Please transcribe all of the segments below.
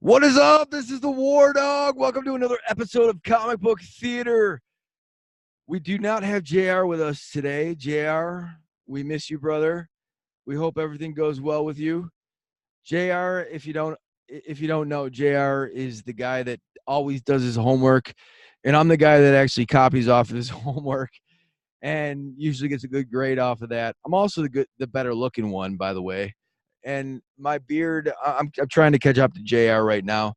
What is up? This is the War Dog. Welcome to another episode of Comic Book Theater. We do not have JR with us today. JR, we miss you, brother. We hope everything goes well with you. JR, if you don't know, JR is the guy that always does his homework, and I'm the guy that actually copies off of his homework and usually gets a good grade off of that. I'm also the better looking one, by the way. And my beard, I'm trying to catch up to JR right now.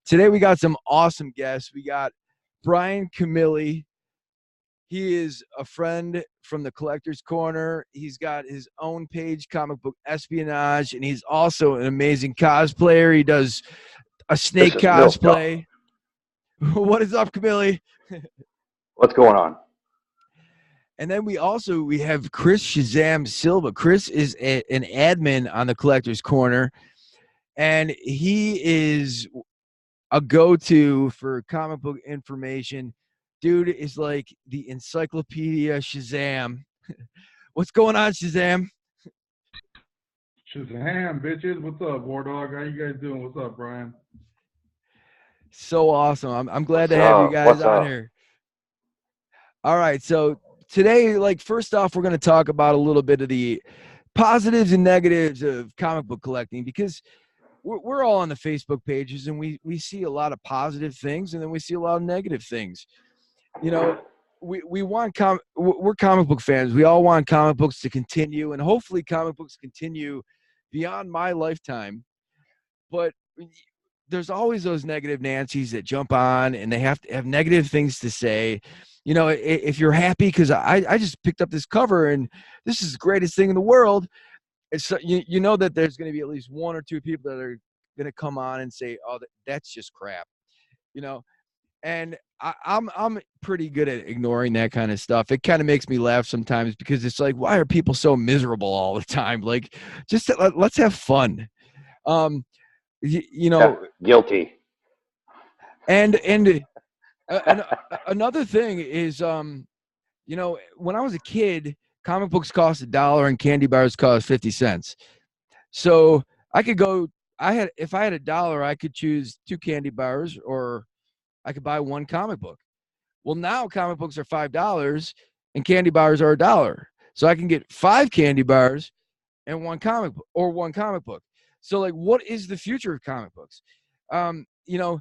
Today we got some awesome guests. We got Brian Camilli. He is a friend from the Collector's Corner. He's got his own page, Comic Book Espionage, and he's also an amazing cosplayer. He does a This snake is Milk Dog. cosplay. What is up, Camilli? What's going on? And then we have Chris Shazam Silva. Chris is an admin on the Collector's Corner, and he is a go-to for comic book information. Dude is like the encyclopedia Shazam. What's going on, Shazam? Shazam, bitches. What's up, War Dog? How you guys doing? What's up, Brian? So awesome. I'm glad What's to have you up? guys What's on up? here. All right. So today, like, first off, we're going to talk about a little bit of the positives and negatives of comic book collecting, because we're all on the Facebook pages, and we see a lot of positive things, and then we see a lot of negative things. You know, we want we're comic book fans. We all want comic books to continue, and hopefully comic books continue beyond my lifetime. But there's always those negative Nancy's that jump on, and they have to have negative things to say. You know, if you're happy because I just picked up this cover and this is the greatest thing in the world, it's you know that there's going to be at least one or two people that are going to come on and say, "Oh, that's just crap," you know. And I'm pretty good at ignoring that kind of stuff. It kind of makes me laugh sometimes because it's like, why are people so miserable all the time? Like, just let's have fun. Um, you Yeah, know, guilty. and another thing is, you know, when I was a kid, comic books cost $1 and candy bars cost 50 cents. So I could go. If I had $1, I could choose two candy bars, or I could buy one comic book. Well, now comic books are $5 and candy bars are $1. So I can get five candy bars and one comic book, or one comic book. So, like, what is the future of comic books? You know,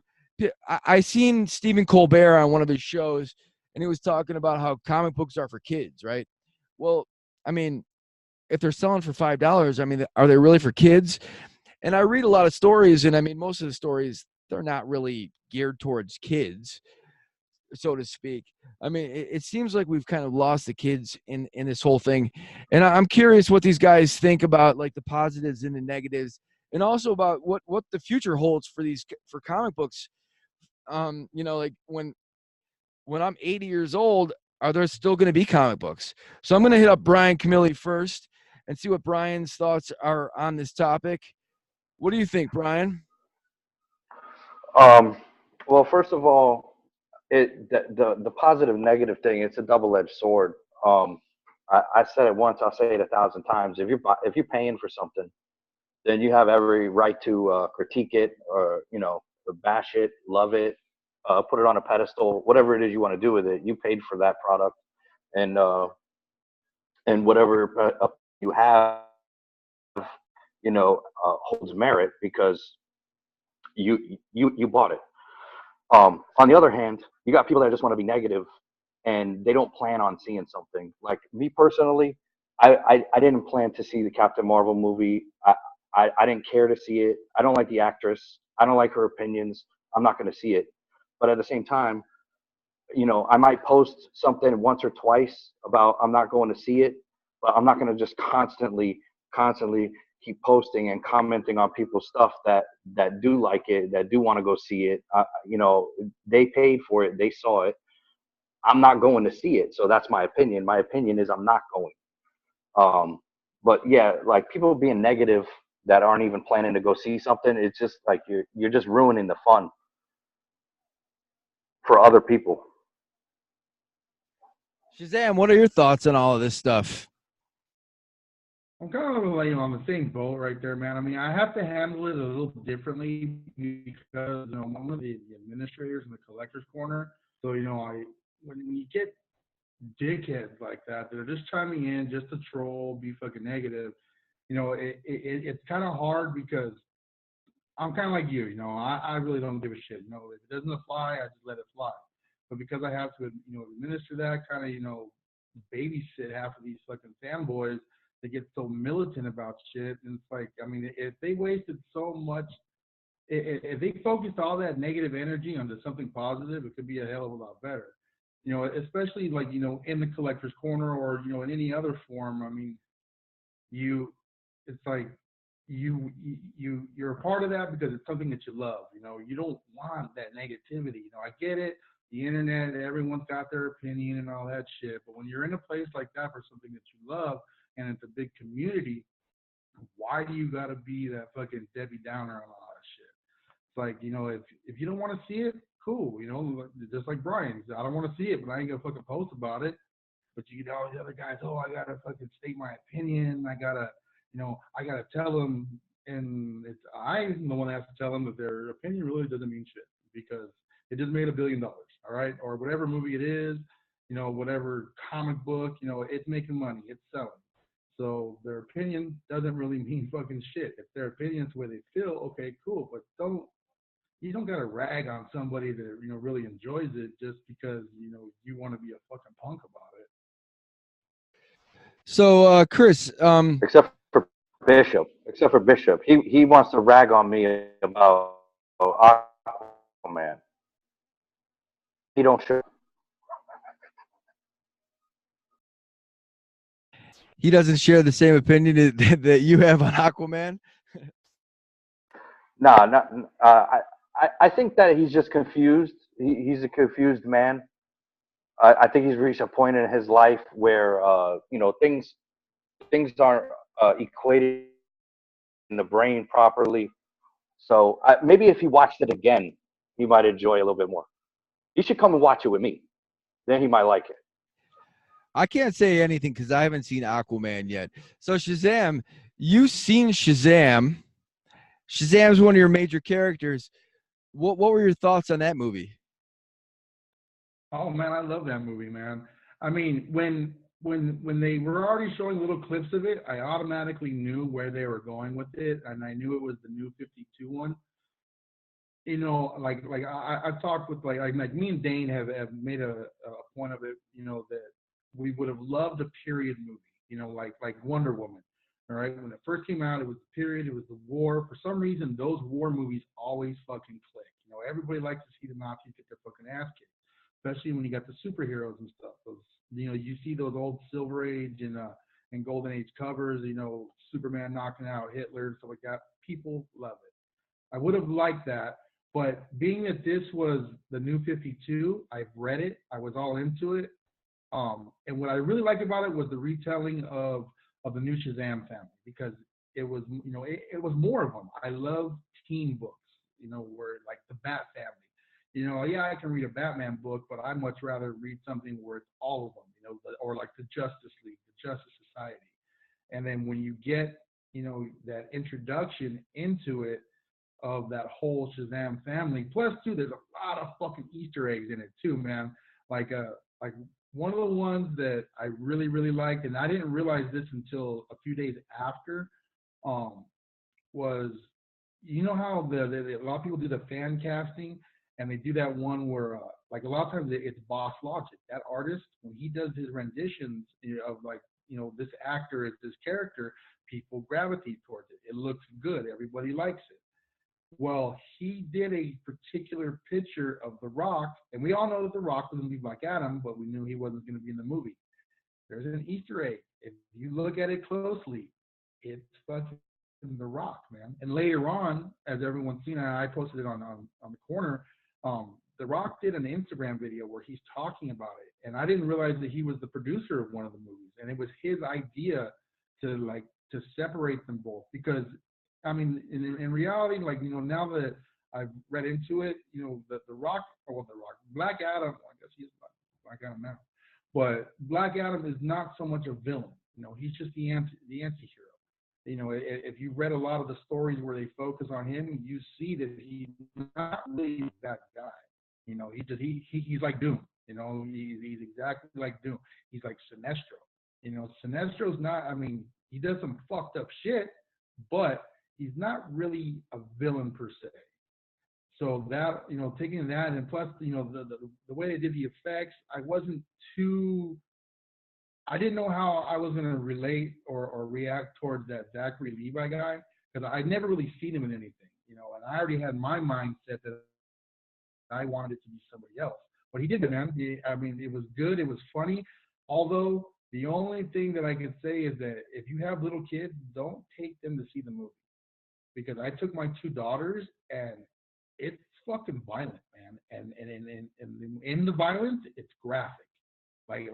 I seen Stephen Colbert on one of his shows, and he was talking about how comic books are for kids, right? Well, I mean, if they're selling for $5, I mean, are they really for kids? And I read a lot of stories, and I mean, most of the stories, they're not really geared towards kids, so to speak. I mean, it seems like we've kind of lost the kids in this whole thing, and I'm curious what these guys think about, like, the positives and the negatives, and also about what the future holds for these for comic books. You know, like when I'm 80 years old, are there still going to be comic books? So I'm going to hit up Brian Camilli first and see what Brian's thoughts are on this topic. What do you think, Brian? Um, well, first of all, the positive negative thing. It's a double edged sword. I said it once. I'll say it 1,000 times. If you're paying for something, then you have every right to critique it, or bash it, love it, put it on a pedestal, whatever it is you want to do with it. You paid for that product, and whatever you have, holds merit because you bought it. On the other hand, you got people that just want to be negative and they don't plan on seeing something. Like me personally, I didn't plan to see the Captain Marvel movie. I didn't care to see it. I don't like the actress. I don't like her opinions. I'm not going to see it. But at the same time, I might post something once or twice about I'm not going to see it, but I'm not going to just constantly keep posting and commenting on people's stuff that do like it, that do want to go see it. They paid for it, they saw it. I'm not going to see it, so that's my opinion. My opinion is I'm not going. Um, but yeah, like people being negative that aren't even planning to go see something, it's just like you're just ruining the fun for other people. Shazam, what are your thoughts on all of this stuff? I'm kind of like on the same boat right there, man. I mean, I have to handle it a little differently because I'm one of the administrators in the collector's corner. So I when you get dickheads like that, they're just chiming in just to troll, be fucking negative. It's kind of hard because I'm kind of like you. I really don't give a shit. If it doesn't apply, I just let it fly. But because I have to, administer that kind of, babysit half of these fucking fanboys, they get so militant about shit. And it's like, I mean, if they wasted so much, if they focused all that negative energy onto something positive, it could be a hell of a lot better. Especially like, in the collector's corner or, in any other form. I mean, you it's like you're a part of that because it's something that you love. You don't want that negativity. I get it, the internet, everyone's got their opinion and all that shit, but when you're in a place like that for something that you love and it's a big community, why do you got to be that fucking Debbie Downer on all that shit? It's like, if you don't want to see it, cool. Just like Brian, he said, I don't want to see it, but I ain't gonna fucking post about it. But you get all the other guys, oh, I gotta fucking state my opinion. I gotta tell them, and I'm the one that has to tell them that their opinion really doesn't mean shit because it just made $1 billion, all right, or whatever movie it is, whatever comic book, it's making money, it's selling. So their opinion doesn't really mean fucking shit. If their opinion's where they feel, okay, cool, but you don't gotta rag on somebody that really enjoys it just because you want to be a fucking punk about it. So, Chris, Except for Bishop, he wants to rag on me about Aquaman. He don't show. he doesn't share the same opinion that you have on Aquaman. No, not. I think that he's just confused. He's a confused man. I think he's reached a point in his life where things aren't equated in the brain properly. So maybe if he watched it again, he might enjoy it a little bit more. You should come and watch it with me. Then he might like it. I can't say anything because I haven't seen Aquaman yet. So, Shazam, you've seen Shazam. Shazam's one of your major characters. What were your thoughts on that movie? Oh man, I love that movie, man. I mean, when they were already showing little clips of it, I automatically knew where they were going with it, and I knew it was the new 52 one. I've talked with like me and Dane have made a point of it, that we would have loved a period movie, like Wonder Woman. All right, when it first came out, it was the period, it was the war. For some reason, those war movies always fucking click. Everybody likes to see the Nazis get their fucking ass kicked, especially when you got the superheroes and stuff. Those, you see those old Silver Age and Golden Age covers, Superman knocking out Hitler and stuff like that. People love it. I would have liked that, but being that this was the new 52, I've read it. I was all into it. And what I really liked about it was the retelling of the new Shazam family because it was, it was more of them. I love team books, where like the Bat family. Yeah, I can read a Batman book, but I much rather read something where it's all of them, or like the Justice League, the Justice Society. And then when you get, that introduction into it, of that whole Shazam family. Plus, too, there's a lot of fucking Easter eggs in it too, man. Like one of the ones that I really really liked, and I didn't realize this until a few days after, um, was how a lot of people do the fan casting, and they do that one where like a lot of times it's Boss Logic, that artist when he does his renditions of like this actor is this character, people gravitate towards it. It looks good, everybody likes it. Well, he did a particular picture of The Rock, and we all know that The Rock was going to be Black Adam, but we knew he wasn't going to be in the movie. There's an Easter egg. If you look at it closely, it's fucking The Rock, man. And later on, as everyone's seen, I posted it on the corner. The Rock did an Instagram video where he's talking about it, and I didn't realize that he was the producer of one of the movies, and it was his idea to separate them both because I mean, in reality, like now that I've read into it, the Rock, or well, the Rock, Black Adam. Well, I guess he's Black Adam now, but Black Adam is not so much a villain. He's just the anti-hero. If you read a lot of the stories where they focus on him, you see that he's not really that guy. He's like Doom. He's exactly like Doom. He's like Sinestro. Sinestro's not. I mean, he does some fucked up shit, but he's not really a villain per se. So that taking that, and plus the way they did the effects, too. I didn't know how I was gonna relate or react towards that Zachary Levi guy because I'd never really seen him in anything, and I already had my mindset that I wanted it to be somebody else. But he did good, man. I mean, it was good. It was funny. Although the only thing that I can say is that if you have little kids, don't take them to see the movie because I took my two daughters and it's fucking violent, man. And in the violence, it's graphic, like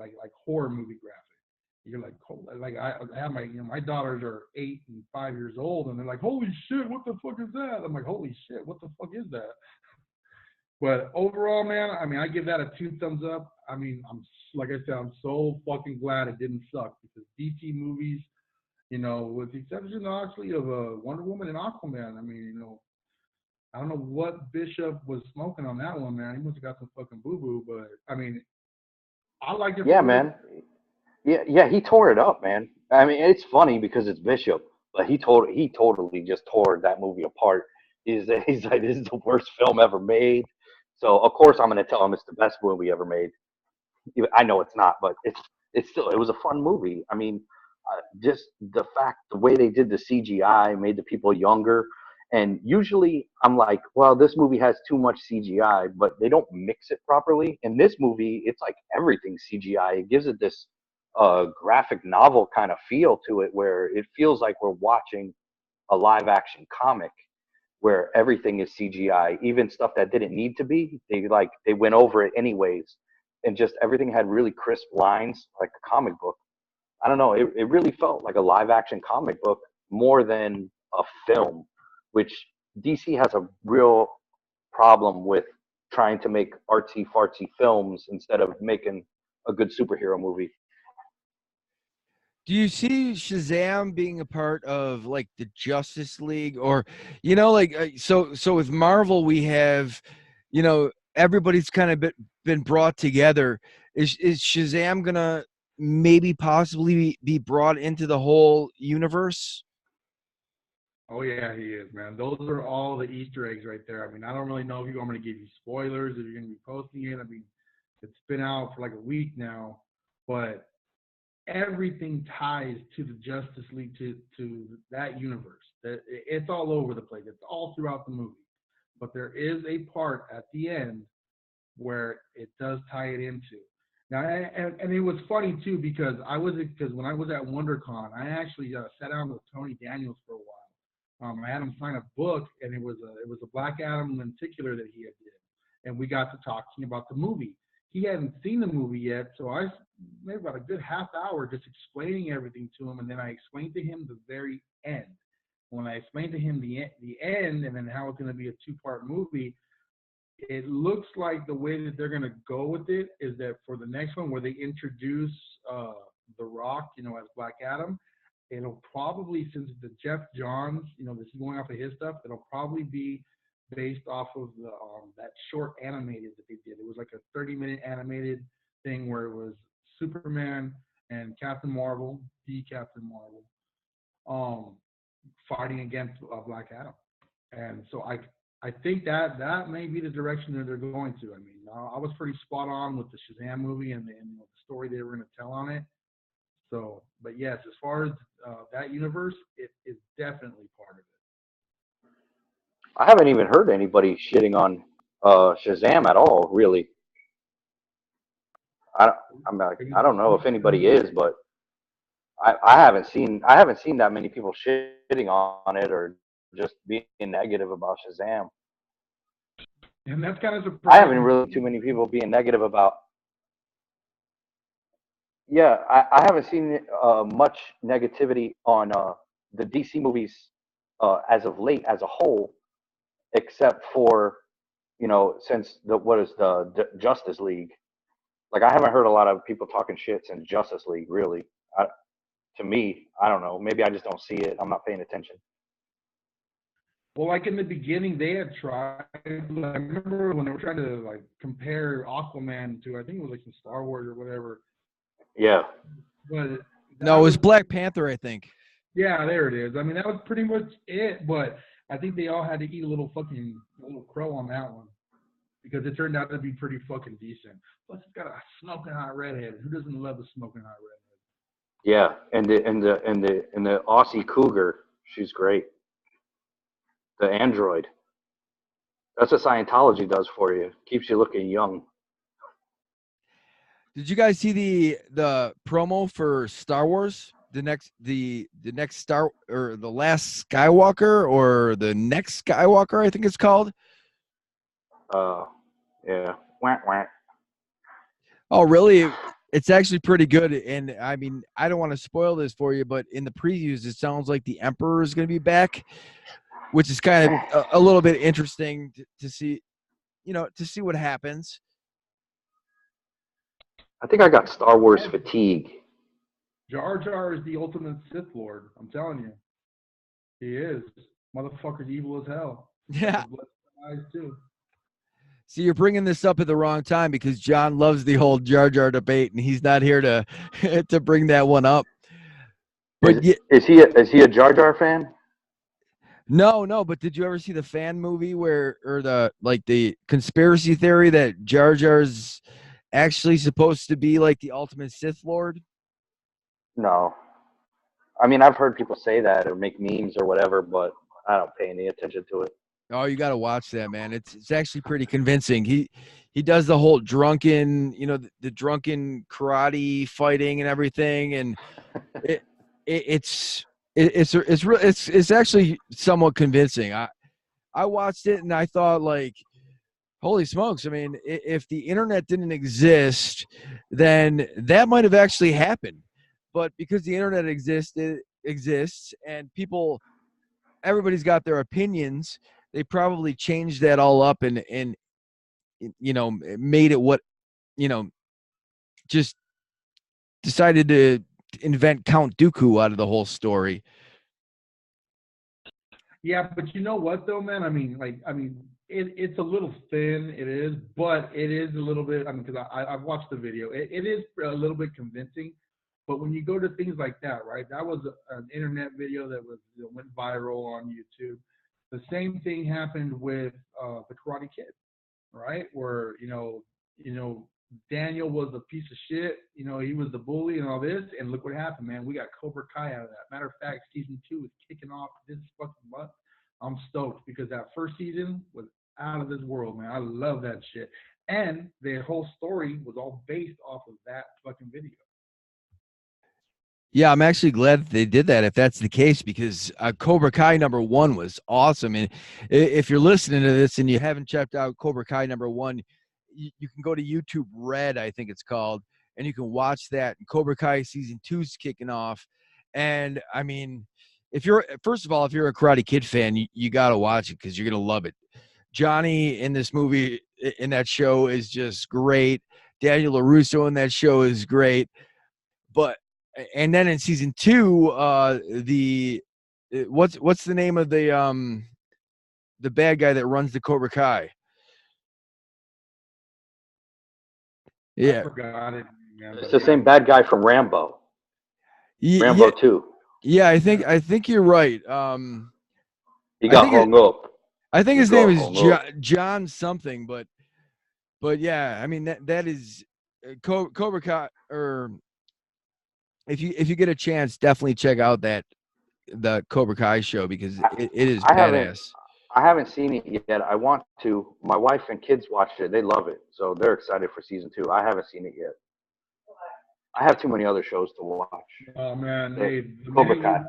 horror movie graphic. You're like, like I have my daughters are 8 and 5 years old, and they're like, holy shit, what the fuck is that? I'm like, holy shit, what the fuck is that? But overall, man, I mean, I give that a 2 thumbs up. I mean, like I said, I'm so fucking glad it didn't suck because DC movies, with the exception actually of Wonder Woman and Aquaman. I mean, I don't know what Bishop was smoking on that one, man. He must have got some fucking boo boo, but I mean, I liked it Yeah, for what it. man. Yeah, he tore it up, man. I mean, it's funny because it's Bishop, but he totally just tore that movie apart. He's like, this is the worst film ever made. So of course I'm gonna tell him it's the best movie ever made. I know it's not, but it's still it was a fun movie. I mean, just the way they did the CGI made the people younger. And usually I'm like, well, this movie has too much CGI, but they don't mix it properly. In this movie, it's like everything CGI. It gives it this graphic novel kind of feel to it, where it feels like we're watching a live action comic where everything is CGI, even stuff that didn't need to be. They went over it anyways, and just everything had really crisp lines, like a comic book. I don't know. It really felt like a live action comic book more than a film, which DC has a real problem with trying to make artsy fartsy films instead of making a good superhero movie. Do you see Shazam being a part of like the Justice League, or so with Marvel we have, everybody's kind of been brought together. Is Shazam gonna maybe possibly be brought into the whole universe? Oh yeah, he is, man. Those are all the Easter eggs right there. I mean, I don't really know if I'm going to give you spoilers, if you're going to be posting it. I mean, it's been out for like a week now, but everything ties to the Justice League to that universe. It's all over the place. It's all throughout the movie. But there is a part at the end where it does tie it into. Now, and it was funny too because when I was at WonderCon, I actually sat down with Tony Daniels for a while. I had him sign a book, and it was a Black Adam lenticular that he had did, and we got to talking about the movie. He hadn't seen the movie yet, so I maybe about a good half hour just explaining everything to him, and then I explained to him the very end. When I explained to him the end, and then how it's going to be a two-part movie, it looks like the way that they're going to go with it is that for the next one where they introduce The Rock, as Black Adam, it'll probably, since the Jeff Johns, this is going off of his stuff, it'll probably be based off of that short animated that they did. It was like a 30-minute animated thing where it was Superman and Captain Marvel, the Captain Marvel, um, fighting against Black Adam. And so I think that may be the direction that they're going to. I mean, I was pretty spot on with the Shazam movie and the story they were going to tell on it. So, but yes, as far as that universe, it is definitely part of I haven't even heard anybody shitting on Shazam at all, really. I, I'm like, it. I don't know if anybody is, but I haven't seen that many people shitting on it or just being negative about Shazam. And that's kind of I haven't really surprising seen to too me. many people being negative about. Yeah, I haven't seen much negativity on the DC movies as of late as a whole, except for since the what is the Justice League. Like I haven't heard a lot of people talking shit since Justice League, really. to me. I don't know. Maybe I just don't see it. I'm not paying attention. Well, like in the beginning, they had tried. I remember when they were trying to like compare Aquaman to, I think it was like some Star Wars or whatever. Yeah. But No, that it was was Black Panther, I think. yeah, there it is. I mean, that was pretty much it. But I think they all had to eat a little crow on that one because it turned out to be pretty fucking decent. Plus, it's got a smoking hot redhead. Who doesn't love a smoking hot redhead? Yeah. And the Aussie Cougar, she's great. The android. That's what Scientology does for you. Keeps you looking young. Did you guys see the promo for Star Wars? The next Star or the last Skywalker or the next Skywalker, I think it's called. Yeah. Wah, wah. Oh, really? It's actually pretty good. And I mean, I don't want to spoil this for you, but in the previews, it sounds like the Emperor is going to be back, which is kind of a little bit interesting to see, to see what happens. I think I got Star Wars fatigue. Jar Jar is the ultimate Sith Lord. I'm telling you, he is. Motherfucker's evil as hell. Got Yeah. the blood eyes too. See, you're bringing this up at the wrong time because John loves the whole Jar Jar debate, and he's not here to to bring that one up. Is But yeah, is he a Jar Jar fan? no. But did you ever see the fan movie where, or the conspiracy theory that Jar Jar's actually supposed to be like the ultimate Sith Lord? No. I mean, I've heard people say that or make memes or whatever, but I don't pay any attention to it. Oh, you got to watch that, man. It's actually pretty convincing. He does the whole drunken, the drunken karate fighting and everything, and it, it it's actually somewhat convincing. I watched it and I thought, like, holy smokes! I mean, if the internet didn't exist, then that might have actually happened. But because the internet exists, and everybody's got their opinions, they probably changed that all up and made it what you know just decided to invent Count Dooku out of the whole story. Yeah, but you know what though, man? It's a little thin. It is, but it is a little bit. I mean, because I've watched the video. It is a little bit convincing. But when you go to things like that, right? That was an internet video that went viral on YouTube. The same thing happened with the Karate Kid, right? Where Daniel was a piece of shit. He was the bully and all this, and look what happened, man. We got Cobra Kai out of that. Matter of fact, season 2 is kicking off this fucking month. I'm stoked because that first season was out of this world, man. I love that shit, and their whole story was all based off of that fucking video. Yeah, I'm actually glad that they did that if that's the case, because Cobra Kai #1 was awesome. And if you're listening to this and you haven't checked out Cobra Kai #1, you can go to YouTube Red, I think it's called, and you can watch that. And Cobra Kai season 2 is kicking off. And I mean, first of all, if you're a Karate Kid fan, you got to watch it because you're going to love it. Johnny in this movie, in that show, is just great. Daniel LaRusso in that show is great. But and then in season 2, what's the name of the bad guy that runs the Cobra Kai? I Yeah, forgot it, man. It's But the same bad guy from Rambo. yeah, Rambo 2. yeah. I think you're right. He I got think hung up. I think He his name got is hung up. John something, but yeah, I mean that is Cobra Kai. Or if you get a chance, definitely check out the Cobra Kai show because it is I haven't badass. I haven't seen it yet. I want to. My wife and kids watched it. They love it, so they're excited for season 2. I haven't seen it yet. I have too many other shows to watch. oh man, So, hey, Cobra Kai.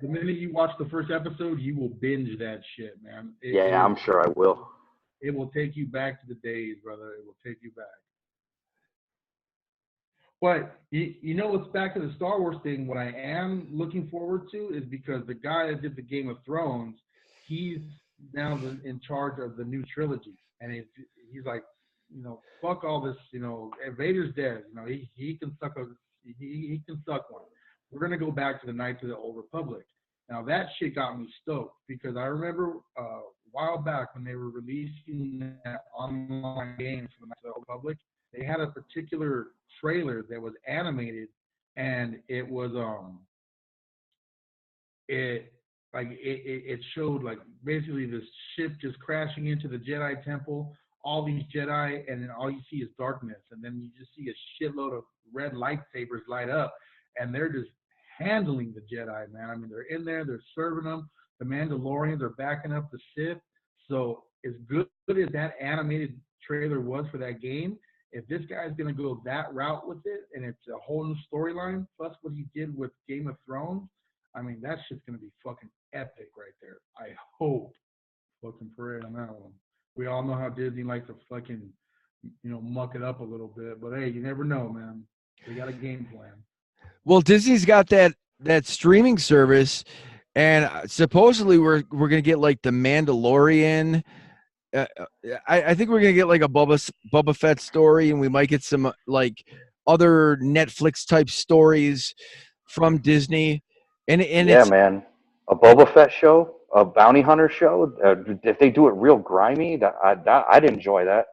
the minute you watch the first episode, you will binge that shit, man. Yeah, I'm sure I will. It will take you back to the days, brother. It will take you back. But you know what's back to the Star Wars thing? What I am looking forward to is because the guy that did the Game of Thrones, he's now in charge of the new trilogy, and he's like, fuck all this, Vader's dead. He can suck he can suck one. we're gonna go back to the Knights of the Old Republic. Now that shit got me stoked because I remember a while back when they were releasing that online game for the Knights of the Old Republic, they had a particular trailer that was animated, and it it showed like basically this ship just crashing into the Jedi temple, all these Jedi, and then all you see is darkness, and then you just see a shitload of red lightsabers light up, and they're just handling the Jedi, man. I mean, they're in there, they're serving them. The Mandalorians are backing up the Sith. So as good as that animated trailer was for that game, if this guy's gonna go that route with it, and it's a whole new storyline, plus what he did with Game of Thrones, I mean, that shit's gonna be fucking epic right there. I hope fucking for it on that one. We all know how Disney likes to fucking, muck it up a little bit, but hey, you never know, man. They got a game plan. Well, Disney's got that streaming service, and supposedly we're gonna get like the Mandalorian. Uh, uh, I think we're gonna get like a Boba Fett story, and we might get some like other Netflix type stories from Disney, and Yeah, it's man. A Boba Fett show, a bounty hunter show. If they do it real grimy, I'd enjoy that.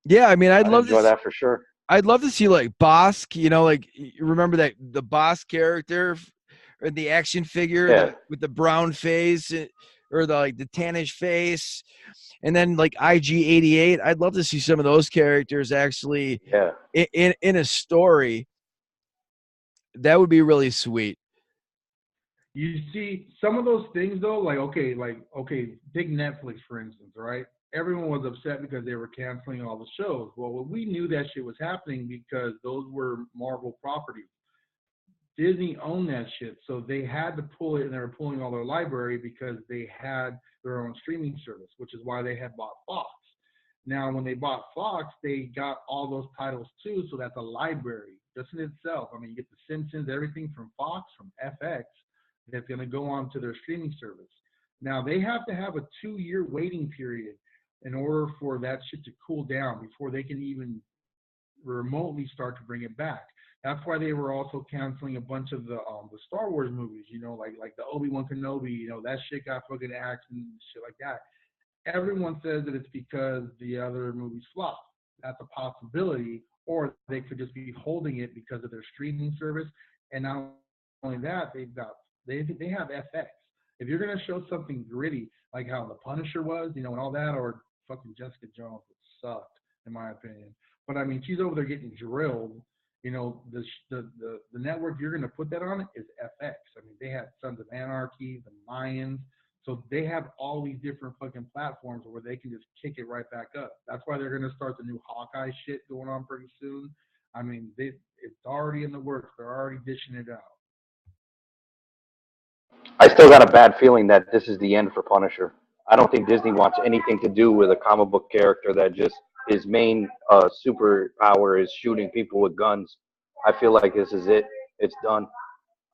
yeah. I mean, I'd enjoy that for sure. I'd love to see like Bosk. You know, like you remember that the Bosk character or the action figure Yeah, the with the brown face or the like the tannish face, and then like IG-88. I'd love to see some of those characters actually yeah. in a story. That would be really sweet. You see, some of those things though, like okay, take Netflix for instance, right? Everyone was upset because they were canceling all the shows. Well, we knew that shit was happening because those were Marvel properties. Disney owned that shit, so they had to pull it, and they were pulling all their library because they had their own streaming service, which is why they had bought Fox. Now, when they bought Fox, they got all those titles too, so that's a library just in itself. I mean, you get The Simpsons, everything from Fox, from FX, that's going to go on to their streaming service. Now, they have to have a 2 year waiting period in order for that shit to cool down before they can even remotely start to bring it back. That's why they were also canceling a bunch of the Star Wars movies, like the Obi-Wan Kenobi, that shit got fucking axed and shit like that. Everyone says that it's because the other movies flop. That's a possibility, or they could just be holding it because of their streaming service. And not only that, they have FX. If you're gonna show something gritty, like how the Punisher was, and all that, or fucking Jessica Jones, which sucked in my opinion. But I mean, she's over there getting drilled. The network you're gonna put that on is FX. I mean, they had Sons of Anarchy, the Mayans, so they have all these different fucking platforms where they can just kick it right back up. That's why they're gonna start the new Hawkeye shit going on pretty soon. I mean, it's already in the works. They're already dishing it out. I still got a bad feeling that this is the end for Punisher. I don't think Disney wants anything to do with a comic book character that just his main superpower is shooting people with guns. I feel like this is it. It's done.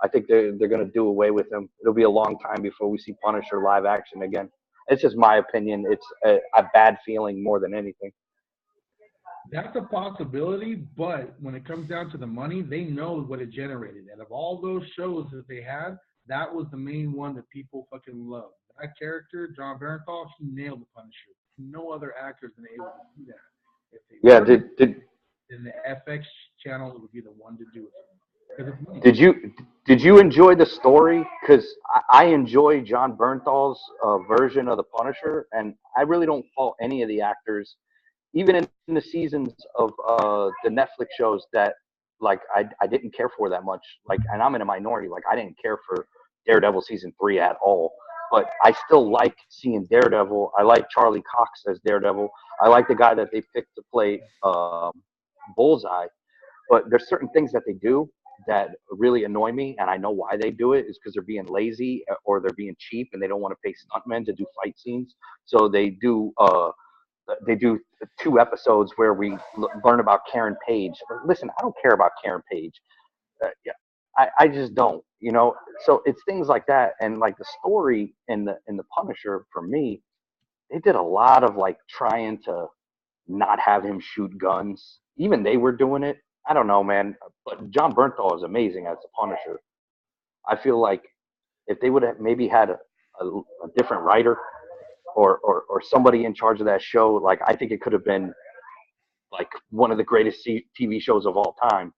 I think they're going to do away with him. It'll be a long time before we see Punisher live action again. It's just my opinion. It's a bad feeling more than anything. That's a possibility, but when it comes down to the money, they know what it generated. And of all those shows that they had, that was the main one that people fucking loved. That character, John Bernthal, he nailed the Punisher. No other actor's been able to do that. If they Yeah. were to, Did then the FX channel would be the one to do it because it's money. did you enjoy the story? Because I enjoy John Bernthal's version of the Punisher, and I really don't fault any of the actors, even in the seasons of the Netflix shows that like I didn't care for that much. Like, and I'm in a minority. Like, I didn't care for Daredevil season 3 at all. But I still like seeing Daredevil. I like Charlie Cox as Daredevil. I like the guy that they picked to play Bullseye. But there's certain things that they do that really annoy me, and I know why they do it is because they're being lazy or they're being cheap and they don't want to pay stuntmen to do fight scenes. So they do 2 episodes where we learn about Karen Page. Listen, I don't care about Karen Page. Yeah, I just don't. So it's things like that, and like the story in the Punisher for me, they did a lot of like trying to not have him shoot guns. Even they were doing it. I don't know, man. But John Bernthal is amazing as the Punisher. I feel like if they would have maybe had a different writer or somebody in charge of that show, like I think it could have been like one of the greatest TV shows of all time,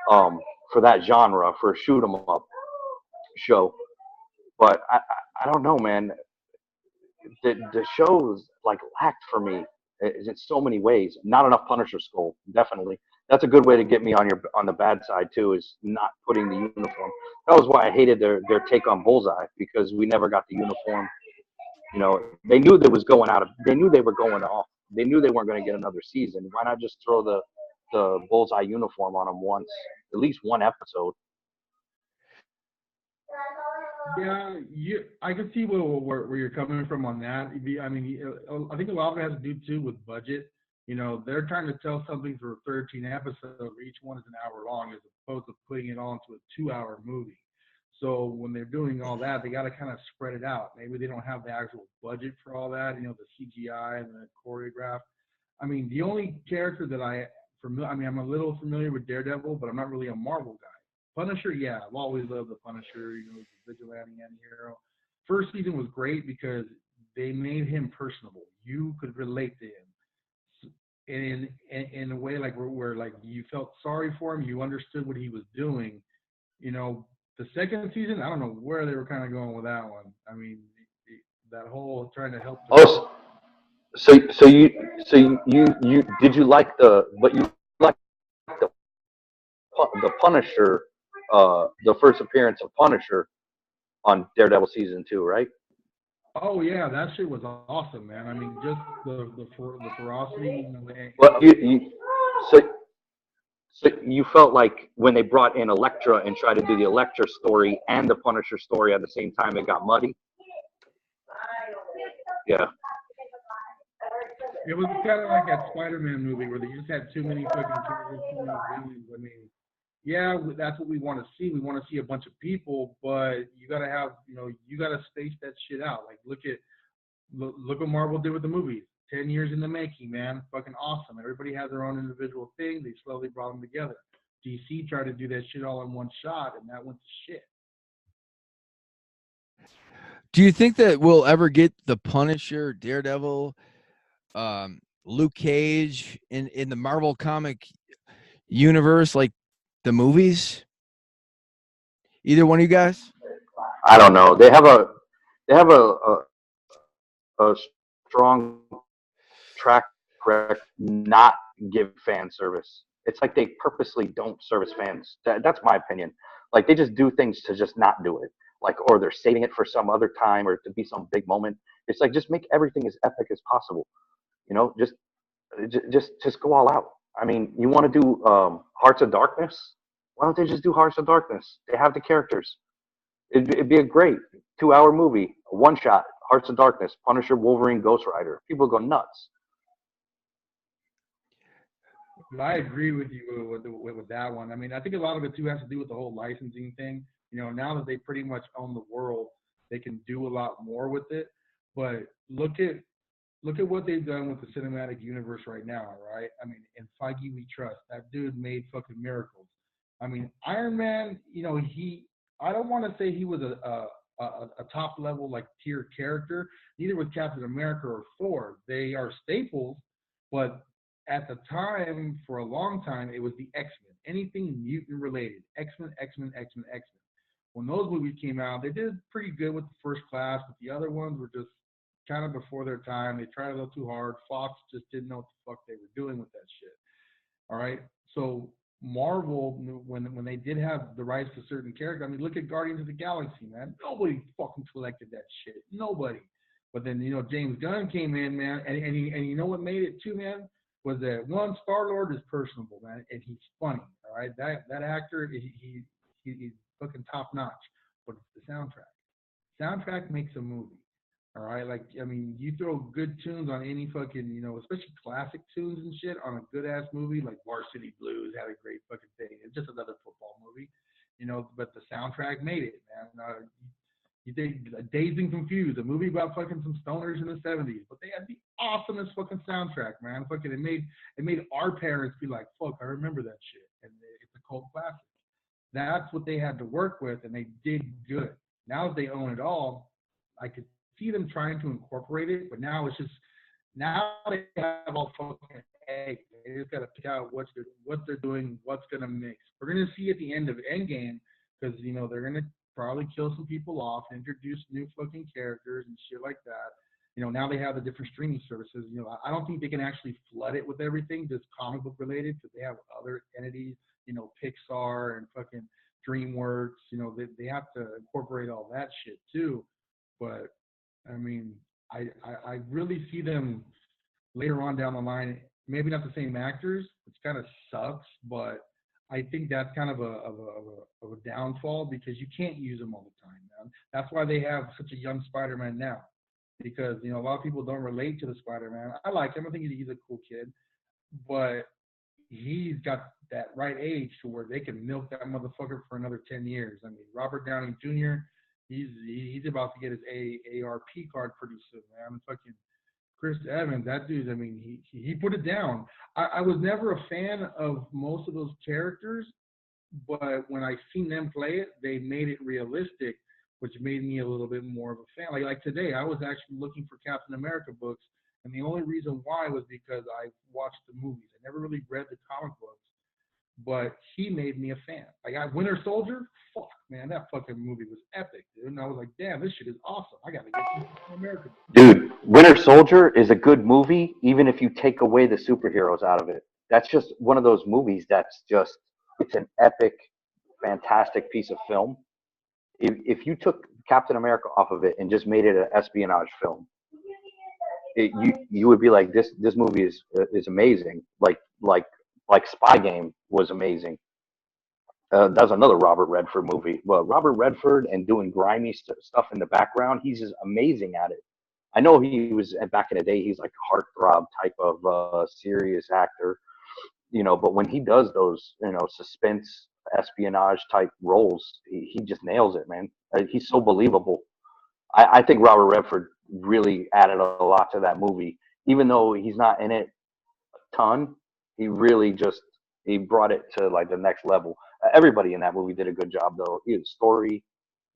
for that genre, for a shoot 'em up show. But I don't know, man. The shows like lacked for me in so many ways. Not enough Punisher skull, definitely. That's a good way to get me on the bad side too. Is not putting the uniform. That was why I hated their take on Bullseye, because we never got the uniform. You know, they knew that was going out of. They knew they were going off. They knew they weren't going to get another season. Why not just throw the Bullseye uniform on them once, at least one episode? Yeah, I can see where you're coming from on that. I mean, I think a lot of it has to do too with budget. You know, they're trying to tell something for 13 episodes. Each one is an hour long, as opposed to putting it all into a 2-hour movie. So when they're doing all that, they got to kind of spread it out. Maybe they don't have the actual budget for all that. You know, the CGI and the choreograph. I mean, the only character that I mean, I'm a little familiar with Daredevil, but I'm not really a Marvel guy. Punisher, yeah, I've always loved the Punisher. You know, he's a vigilante anti-hero. First season was great because they made him personable. You could relate to him in a way like where like you felt sorry for him. You understood what he was doing. You know, the second season, I don't know where they were kind of going with that one. I mean, that whole trying to help the Oh, so you did you like you like the Punisher, the first appearance of Punisher on Daredevil season 2, right? Oh yeah, that shit was awesome, man. I mean, just the ferocity, you know, Well, so so you felt like when they brought in Elektra and tried to do the Elektra story and the Punisher story at the same time, it got muddy. Yeah. it was kind of like that Spider-Man movie where they just had too many fucking characters, too many villains. I mean, yeah, that's what we want to see. We want to see a bunch of people, but you gotta have, you know, you gotta space that shit out. Like, look what Marvel did with the movies. 10 years in the making, man. Fucking awesome. Everybody has their own individual thing. They slowly brought them together. DC tried to do that shit all in one shot, and that went to shit. Do you think that we'll ever get the Punisher, Daredevil, Luke Cage in the Marvel comic universe, like the movies? Either one of you guys? I don't know. They have a strong track record not give fan service. It's like they purposely don't service fans. That's my opinion. Like they just do things to just not do it. Like, or they're saving it for some other time or to be some big moment. It's like just make everything as epic as possible. You know, just go all out. I mean, you want to do Hearts of Darkness? Why don't they just do Hearts of Darkness? They have the characters. It'd be a great 2-hour movie, a one shot. Hearts of Darkness, Punisher, Wolverine, Ghost Rider. People go nuts. But I agree with you with that one. I mean, I think a lot of it too has to do with the whole licensing thing. You know, now that they pretty much own the world, they can do a lot more with it. But look at what they've done with the cinematic universe right now, right? I mean, in Feige we trust. That dude made fucking miracles. I mean, Iron Man, you know, I don't want to say he was a top level like tier character. Neither was Captain America or Thor. They are staples, but at the time, for a long time, it was the X Men. Anything mutant related, X Men, X Men, X Men, X Men. When those movies came out, they did pretty good with the first class, but the other ones were just kind of before their time. They tried a little too hard. Fox just didn't know what the fuck they were doing with that shit. All right. So Marvel, when they did have the rights to certain characters, I mean, look at Guardians of the Galaxy, man. Nobody fucking selected that shit. Nobody. But then, you know, James Gunn came in, man, and you know what made it too, man, was that one, Star Lord is personable, man, and he's funny. All right, that actor, he's fucking top notch. But it's the soundtrack. Soundtrack makes a movie. All right, like I mean, you throw good tunes on any fucking, you know, especially classic tunes and shit on a good ass movie like Varsity Blues had a great fucking thing. It's just another football movie, you know, but the soundtrack made it, man. You think Dazed and Confused, a movie about fucking some stoners in the '70s, but they had the awesomest fucking soundtrack, man. Fucking it made our parents be like, fuck, I remember that shit, and it's a cult classic. That's what they had to work with, and they did good. Now that they own it all, I could see them trying to incorporate it, but now it's just now they have all fucking eggs. They just got to pick out what they're doing, what's gonna mix. We're gonna see at the end of Endgame because they're gonna probably kill some people off, introduce new fucking characters and shit like that. Now they have the different streaming services. I don't think they can actually flood it with everything just comic book related because they have other entities, Pixar and fucking DreamWorks. They have to incorporate all that shit too. But I mean, I really see them later on down the line. Maybe not the same actors, which kind of sucks, but I think that's kind of a downfall because you can't use them all the time, man. That's why they have such a young Spider-Man now, because a lot of people don't relate to the Spider-Man. I like him. I think he's a cool kid, but he's got that right age to where they can milk that motherfucker for another 10 years. I mean, Robert Downey Jr. He's about to get his AARP card pretty soon, man. Fucking Chris Evans, that dude. I mean, he put it down. I was never a fan of most of those characters, but when I seen them play it, they made it realistic, which made me a little bit more of a fan. Like today, I was actually looking for Captain America books, and the only reason why was because I watched the movies. I never really read the comic books, but he made me a fan. Like Winter Soldier, fuck man, that fucking movie was epic, dude. And I was like, damn, this shit is awesome. I gotta get some Captain America. Dude, Winter Soldier is a good movie, even if you take away the superheroes out of it. That's just one of those movies that's just, it's an epic, fantastic piece of film. If you took Captain America off of it and just made it an espionage film, you would be like, this movie is amazing. Like Spy Game was amazing. That was another Robert Redford movie. Well, Robert Redford and doing grimy stuff in the background, he's just amazing at it. I know he was back in the day. He's like a heartthrob type of serious actor, But when he does those, suspense espionage type roles, he just nails it, man. He's so believable. I think Robert Redford really added a lot to that movie, even though he's not in it a ton. He really just he brought it to like the next level. Everybody in that movie did a good job, though. Either story,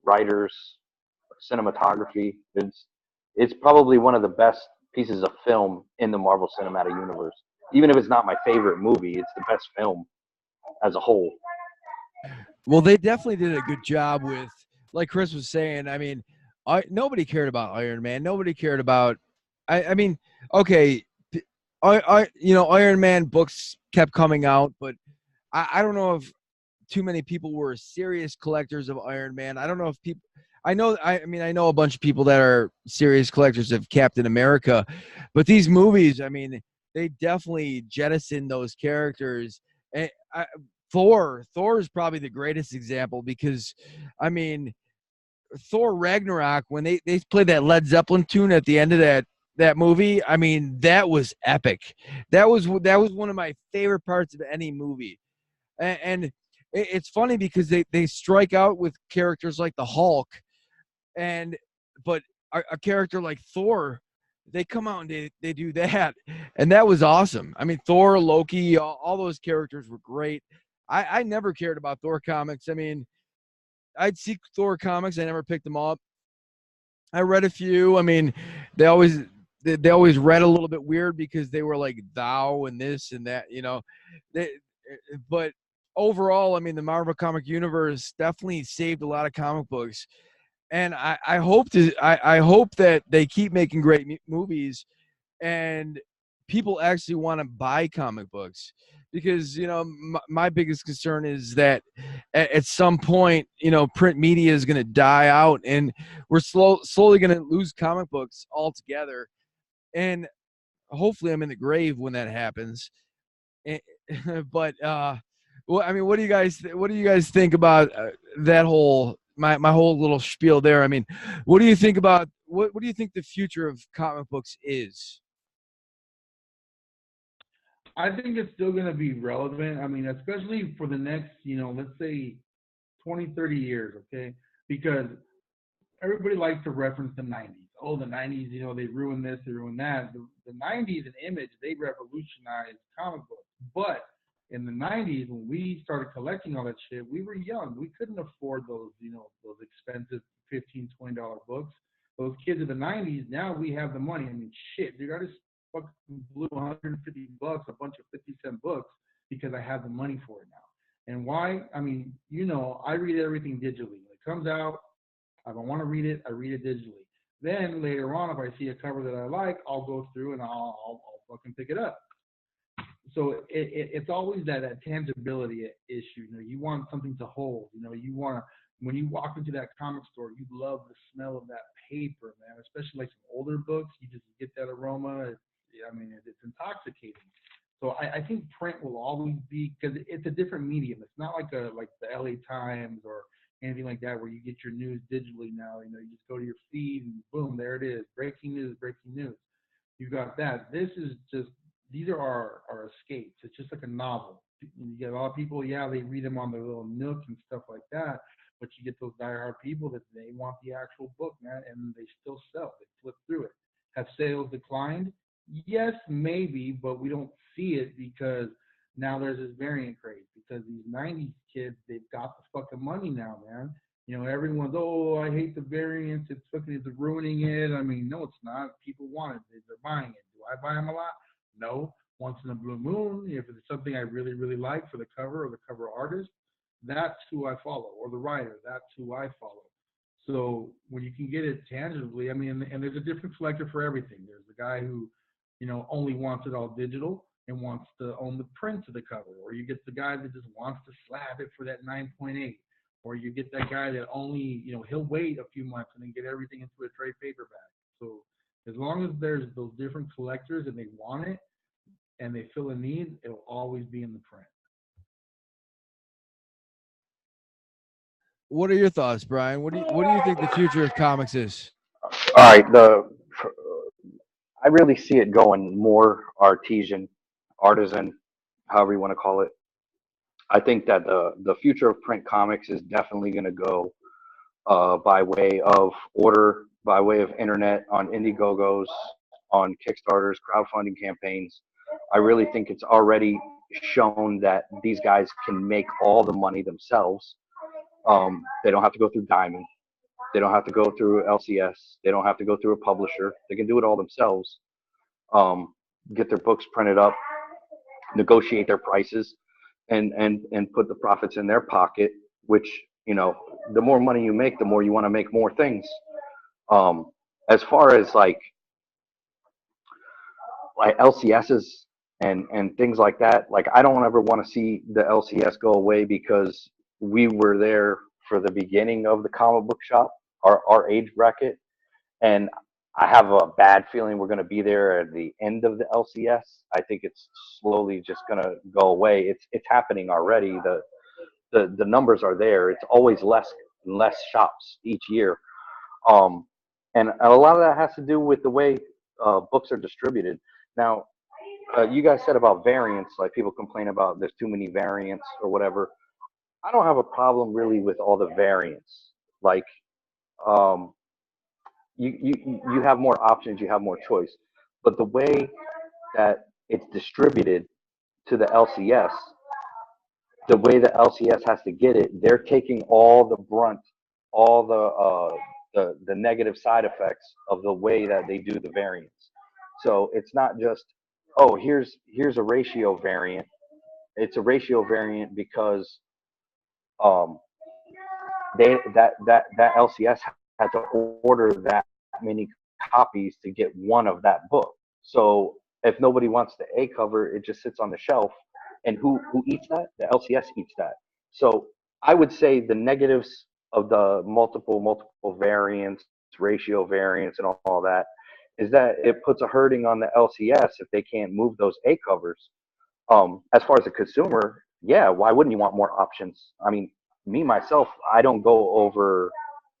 writers, cinematography. It's probably one of the best pieces of film in the Marvel Cinematic Universe. Even if it's not my favorite movie, it's the best film as a whole. Well, they definitely did a good job with, like Chris was saying. I mean, nobody cared about Iron Man. Nobody cared about. I mean, okay, Iron Man books kept coming out, but I don't know if too many people were serious collectors of Iron Man. I don't know if people. I know a bunch of people that are serious collectors of Captain America, but these movies, I mean, they definitely jettisoned those characters. And Thor is probably the greatest example because, I mean, Thor Ragnarok, when they played that Led Zeppelin tune at the end of that movie, I mean, that was epic. That was one of my favorite parts of any movie. And it's funny because they strike out with characters like the Hulk, but a character like Thor, they come out and they do that, and that was awesome. I mean, Thor, Loki, all those characters were great. I never cared about Thor comics. I mean, I'd see Thor comics. I never picked them up. I read a few. I mean, they always they always read a little bit weird because they were like thou and this and that, They, but overall, I mean, the Marvel comic universe definitely saved a lot of comic books, and I hope that they keep making great movies and people actually want to buy comic books because my biggest concern is that at some point print media is going to die out and we're slowly going to lose comic books altogether, and hopefully I'm in the grave when that happens. But well, I mean, what do you guys think about that whole my whole little spiel there? I mean, what do you think about what do you think the future of comic books is? I think it's still going to be relevant. I mean, especially for the next, let's say 20, 30 years, okay? Because everybody likes to reference the 90s. Oh, the 90s, they ruined this, they ruined that. The 90s in image, they revolutionized comic books. But in the '90s when we started collecting all that shit, we were young. We couldn't afford those, those expensive $15, $20 books. Those kids of the '90s, now we have the money. I mean, shit, dude, I just fucking blew 150 bucks, a bunch of 50-cent books because I have the money for it now. And why? I mean, I read everything digitally. When it comes out, if I want to read it, I read it digitally. Then later on, if I see a cover that I like, I'll go through and I'll fucking pick it up. So it's always that tangibility issue. You want something to hold. You want to, when you walk into that comic store, you love the smell of that paper, man. Especially like some older books, you just get that aroma. It's intoxicating. So I think print will always be, because it's a different medium. It's not like the LA Times or anything like that where you get your news digitally now. You just go to your feed and boom, there it is. Breaking news, breaking news. You got that. This is just, these are our escapes. It's just like a novel. You get a lot of people, yeah, they read them on their little nook and stuff like that. But you get those diehard people that they want the actual book, man, and they still sell. They flip through it. Have sales declined? Yes, maybe, but we don't see it because now there's this variant craze. Because these '90s kids, they've got the fucking money now, man. Everyone's, oh, I hate the variants. It's ruining it. I mean, no, it's not. People want it. They're buying it. Do I buy them a lot? No. Once in a blue moon, if it's something I really, really like for the cover or the cover artist, that's who I follow, or the writer, that's who I follow. So when you can get it tangibly, I mean, and there's a different collector for everything. There's the guy who, only wants it all digital and wants to own the print of the cover, or you get the guy that just wants to slab it for that 9.8, or you get that guy that only, he'll wait a few months and then get everything into a trade paperback. So as long as there's those different collectors and they want it and they feel a need, it'll always be in the print. What are your thoughts, Brian? What do you think the future of comics is? All right, I really see it going more artisan, however you want to call it. I think that the future of print comics is definitely going to go by way of order, by way of internet, on Indiegogos, on Kickstarters, crowdfunding campaigns. I really think it's already shown that these guys can make all the money themselves. They don't have to go through Diamond. They don't have to go through LCS. They don't have to go through a publisher. They can do it all themselves. Get their books printed up, negotiate their prices, and put the profits in their pocket. Which, the more money you make, the more you want to make more things. As far as like LCSs and things like that, like I don't ever want to see the LCS go away because we were there for the beginning of the comic book shop, our age bracket, and I have a bad feeling we're going to be there at the end of the LCS. I think it's slowly just going to go away. It's happening already. The numbers are there. It's always less and less shops each year. Um, and a lot of that has to do with the way books are distributed. Now, you guys said about variants, like people complain about there's too many variants or whatever. I don't have a problem really with all the variants. Like, um, you have more options, you have more choice. But the way that it's distributed to the LCS, the way the LCS has to get it, they're taking all the brunt, all the negative side effects of the way that they do the variants. So it's not just, oh, here's a ratio variant. It's a ratio variant because um, that LCS had to order that many copies to get one of that book. So if nobody wants the A cover, it just sits on the shelf. And who eats that? The LCS eats that. So I would say the negatives of the multiple variants, ratio variants, and all that is that it puts a hurting on the LCS if they can't move those A covers. As far as a consumer, yeah, why wouldn't you want more options? I mean, me myself, I don't go over,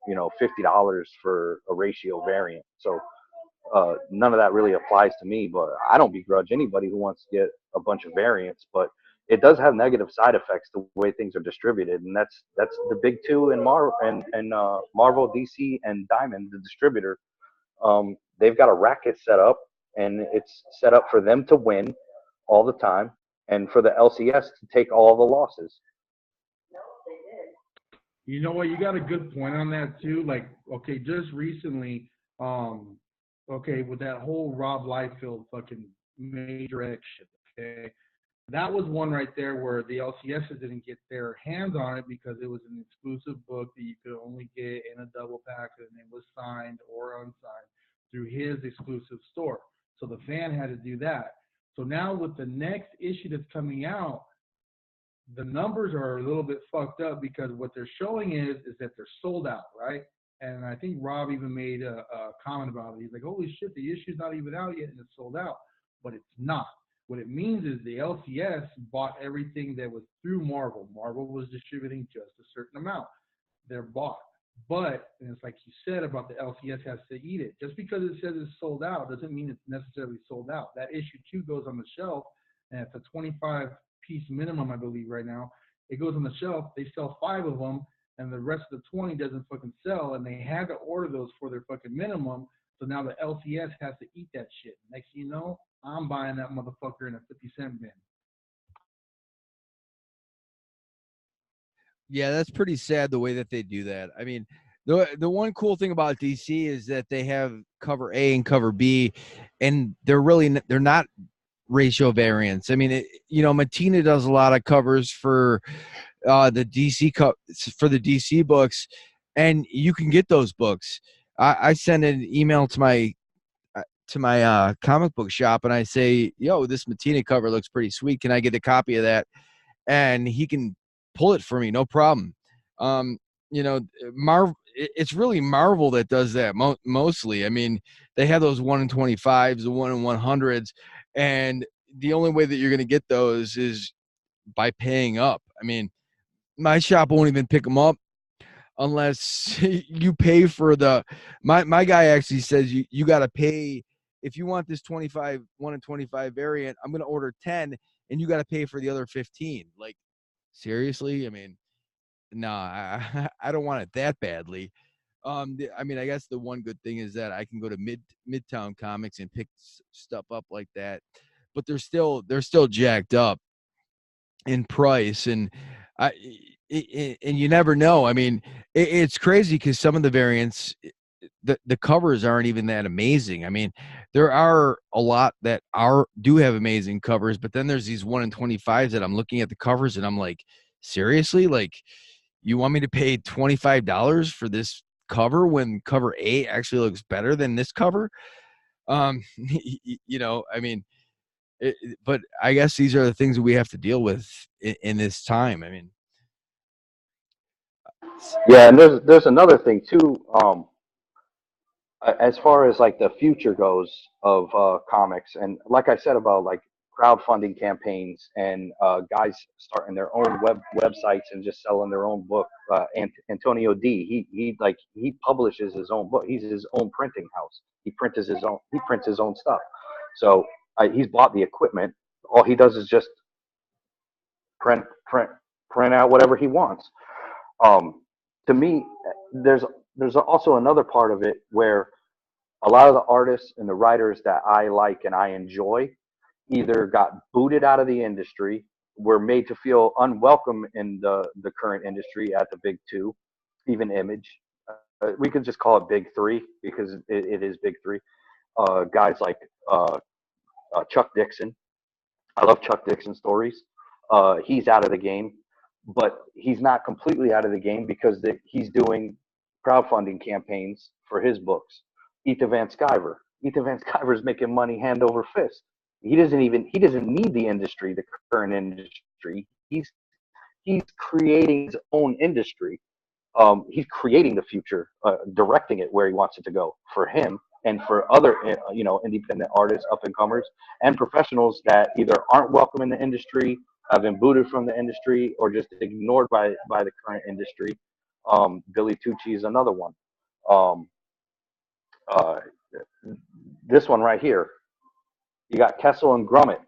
$50 for a ratio variant. So none of that really applies to me. But I don't begrudge anybody who wants to get a bunch of variants. But it does have negative side effects the way things are distributed, and that's the big two in Marvel, DC, and Diamond, the distributor. They've got a racket set up, and it's set up for them to win all the time. and for the LCS to take all the losses. You know what? You got a good point on that too. Like, okay, just recently, okay, with that whole Rob Liefeld fucking major X shit. Okay, that was one right there where the LCSs didn't get their hands on it because it was an exclusive book that you could only get in a double pack and it was signed or unsigned through his exclusive store. So the fan had to do that. So now with the next issue that's coming out, the numbers are a little bit fucked up because what they're showing is that they're sold out, right? And I think Rob even made a comment about it. He's like, "Holy shit, the issue's not even out yet, and it's sold out." But it's not. What it means is the LCS bought everything that was through Marvel. Marvel was distributing just a certain amount. They're bought. But, and it's like you said about the LCS has to eat it. Just because it says it's sold out doesn't mean it's necessarily sold out. That issue 2 goes on the shelf, and it's a 25-piece minimum, I believe, right now. It goes on the shelf. They sell 5 of them, and the rest of the 20 doesn't fucking sell, and they had to order those for their fucking minimum. So now the LCS has to eat that shit. Next thing you know, I'm buying that motherfucker in a 50-cent bin. Yeah, that's pretty sad the way that they do that. I mean, the one cool thing about DC is that they have cover A and cover B, and they're not ratio variants. I mean, Matina does a lot of covers for the for the DC books, and you can get those books. I send an email to my comic book shop, and I say, "Yo, this Matina cover looks pretty sweet. Can I get a copy of that?" And he can pull it for me, no problem. Um, it's really Marvel that does that mostly. I mean, they have those 1 in 25s, the 1 in 100s, and the only way that you're going to get those is by paying up. I mean, my shop won't even pick them up unless you pay for my guy actually says you got to pay if you want this 25 1 in 25 variant. I'm going to order 10 and you got to pay for the other 15. Like, seriously? I mean, no, I don't want it that badly. I mean, I guess the one good thing is that I can go to Midtown Comics and pick stuff up like that, but they're still jacked up in price, and I and you never know. I mean, it's crazy because some of the variants, the covers aren't even that amazing. I mean, there are a lot that do have amazing covers, but then there's these 1 in 25s that I'm looking at the covers and I'm like, seriously, like you want me to pay $25 for this cover when cover A actually looks better than this cover? I mean, but I guess these are the things that we have to deal with in this time. I mean, Yeah, and there's another thing too. As far as like the future goes of comics, and like I said about like crowdfunding campaigns and guys starting their own websites and just selling their own book. Antonio D. He publishes his own book. He's his own printing house. He prints his own stuff. So he's bought the equipment. All he does is just print print print out whatever he wants. Um, to me, there's also another part of it where a lot of the artists and the writers that I like and I enjoy either got booted out of the industry, were made to feel unwelcome in the current industry at the big two, even Image. We could just call it Big Three because it is Big Three. Guys like uh, Chuck Dixon. I love Chuck Dixon stories. He's out of the game, but he's not completely out of the game because he's doing crowdfunding campaigns for his books. Ethan Van Sciver. Ethan Van Sciver is making money hand over fist. He doesn't need the industry, the current industry. He's creating his own industry. He's creating the future, directing it where he wants it to go for him and for other, independent artists, up and comers, and professionals that either aren't welcome in the industry, have been booted from the industry, or just ignored by the current industry. Billy Tucci is another one. Um, uh, this one right here, you got Kessel and Grummet.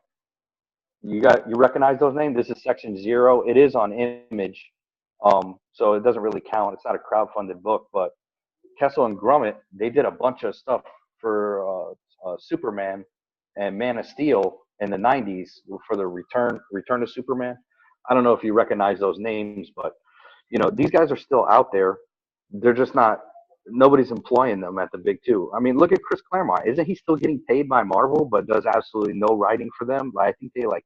You recognize those names? This is Section Zero. It is on Image, so it doesn't really count. It's not a crowdfunded book, but Kessel and Grummet, they did a bunch of stuff for Superman and Man of Steel, in the '90s for the Return to Superman. I don't know if you recognize those names, but these guys are still out there. They're just not. Nobody's employing them at the big two. I mean, look at Chris Claremont. Isn't he still getting paid by Marvel, but does absolutely no writing for them? Like, I think they like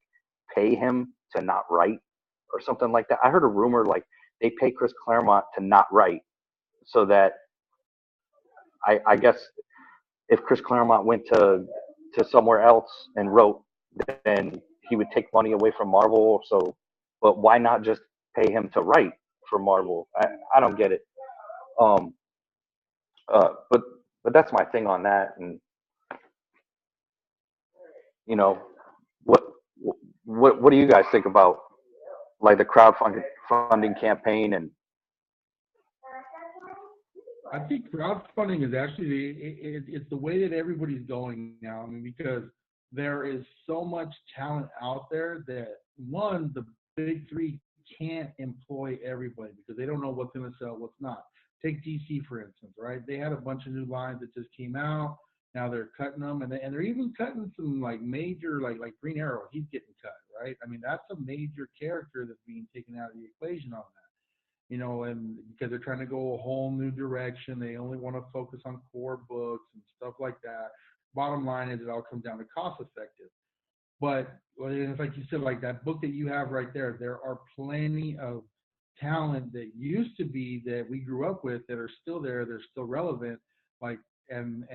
pay him to not write or something like that. I heard a rumor like they pay Chris Claremont to not write so that I guess if Chris Claremont went to somewhere else and wrote, then he would take money away from Marvel. So, but why not just pay him to write for Marvel? I don't get it. Um, but that's my thing on that. And you know, what what do you guys think about like the crowdfunding funding campaign and I think crowdfunding is actually it's the way that everybody's going now. I mean, because there is so much talent out there that one, the big three can't employ everybody because they don't know what's going to sell, what's not. Take DC for instance, right? They had a bunch of new lines that just came out. Now they're cutting them, and they're even cutting some like major like Green Arrow. He's getting cut, right? I mean, that's a major character that's being taken out of the equation on that, and because they're trying to go a whole new direction. They only want to focus on core books and stuff like that. Bottom line is it all comes down to cost effective. But well, it's like you said, like that book that you have right there are plenty of talent that used to be that we grew up with that are still there, they're still relevant, like and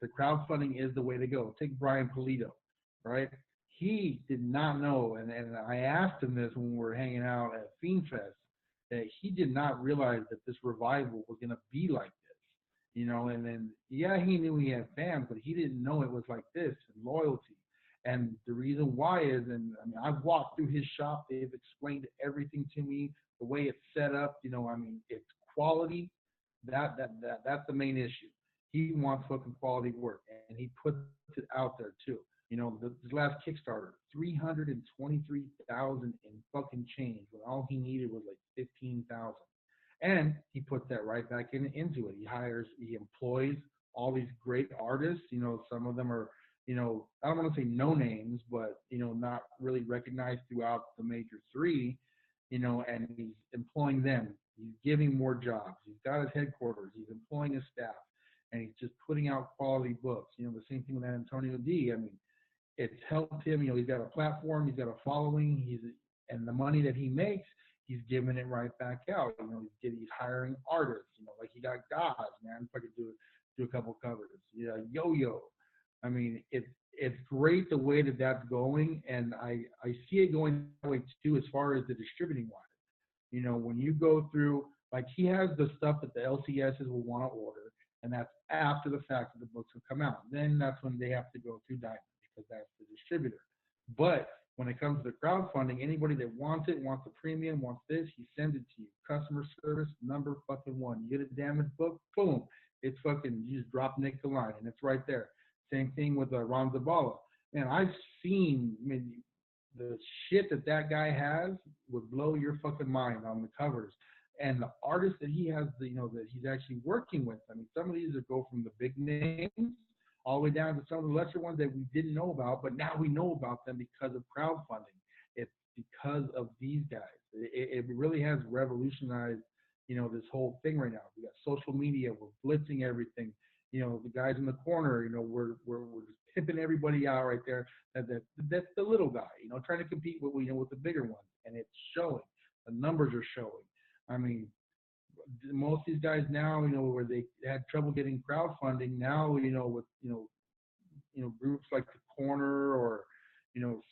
the crowdfunding is the way to go. Take Brian Polito, right? He did not know, and I asked him this when we were hanging out at Fiend Fest, that he did not realize that this revival was gonna be like this. And then yeah, he knew he had fans, but he didn't know it was like this and loyalty. And the reason why is, and I mean, I've walked through his shop. They've explained everything to me, the way it's set up. I mean, it's quality. That's the main issue. He wants fucking quality work, and he puts it out there too. His last Kickstarter, 323,000 in fucking change, when all he needed was like 15,000. And he puts that right back into it. He employs all these great artists. Some of them are, I don't want to say no names, but not really recognized throughout the major three. And he's employing them. He's giving more jobs. He's got his headquarters. He's employing his staff, and he's just putting out quality books. The same thing with Antonio D. I mean, it's helped him. He's got a platform, he's got a following. And the money that he makes, he's giving it right back out. He's hiring artists. Like he got Goz, man. If I could do a couple covers. Yeah, Yo-Yo. I mean, it's great the way that that's going, and I see it going that way too as far as the distributing wise. When you go through, like he has the stuff that the LCSs will want to order, and that's after the fact that the books have come out. Then that's when they have to go to Diamond because that's the distributor. But when it comes to the crowdfunding, anybody that wants it, wants the premium, wants this, he sends it to you. Customer service number fucking one. You get a damaged book, boom, it's fucking, you just drop Nick the line and it's right there. Same thing with Ron Zabala. Man, I've seen, I mean, the shit that guy has would blow your fucking mind on the covers. And the artists that he has, that he's actually working with. I mean, some of these that go from the big names all the way down to some of the lesser ones that we didn't know about, but now we know about them because of crowdfunding. It's because of these guys. It really has revolutionized, this whole thing right now. We got social media, we're blitzing everything. The guys in the corner, we're just pimping everybody out right there. That's the little guy, trying to compete with the bigger ones, and it's showing. The numbers are showing. I mean, most of these guys now, where they had trouble getting crowdfunding, now, with groups like the Corner or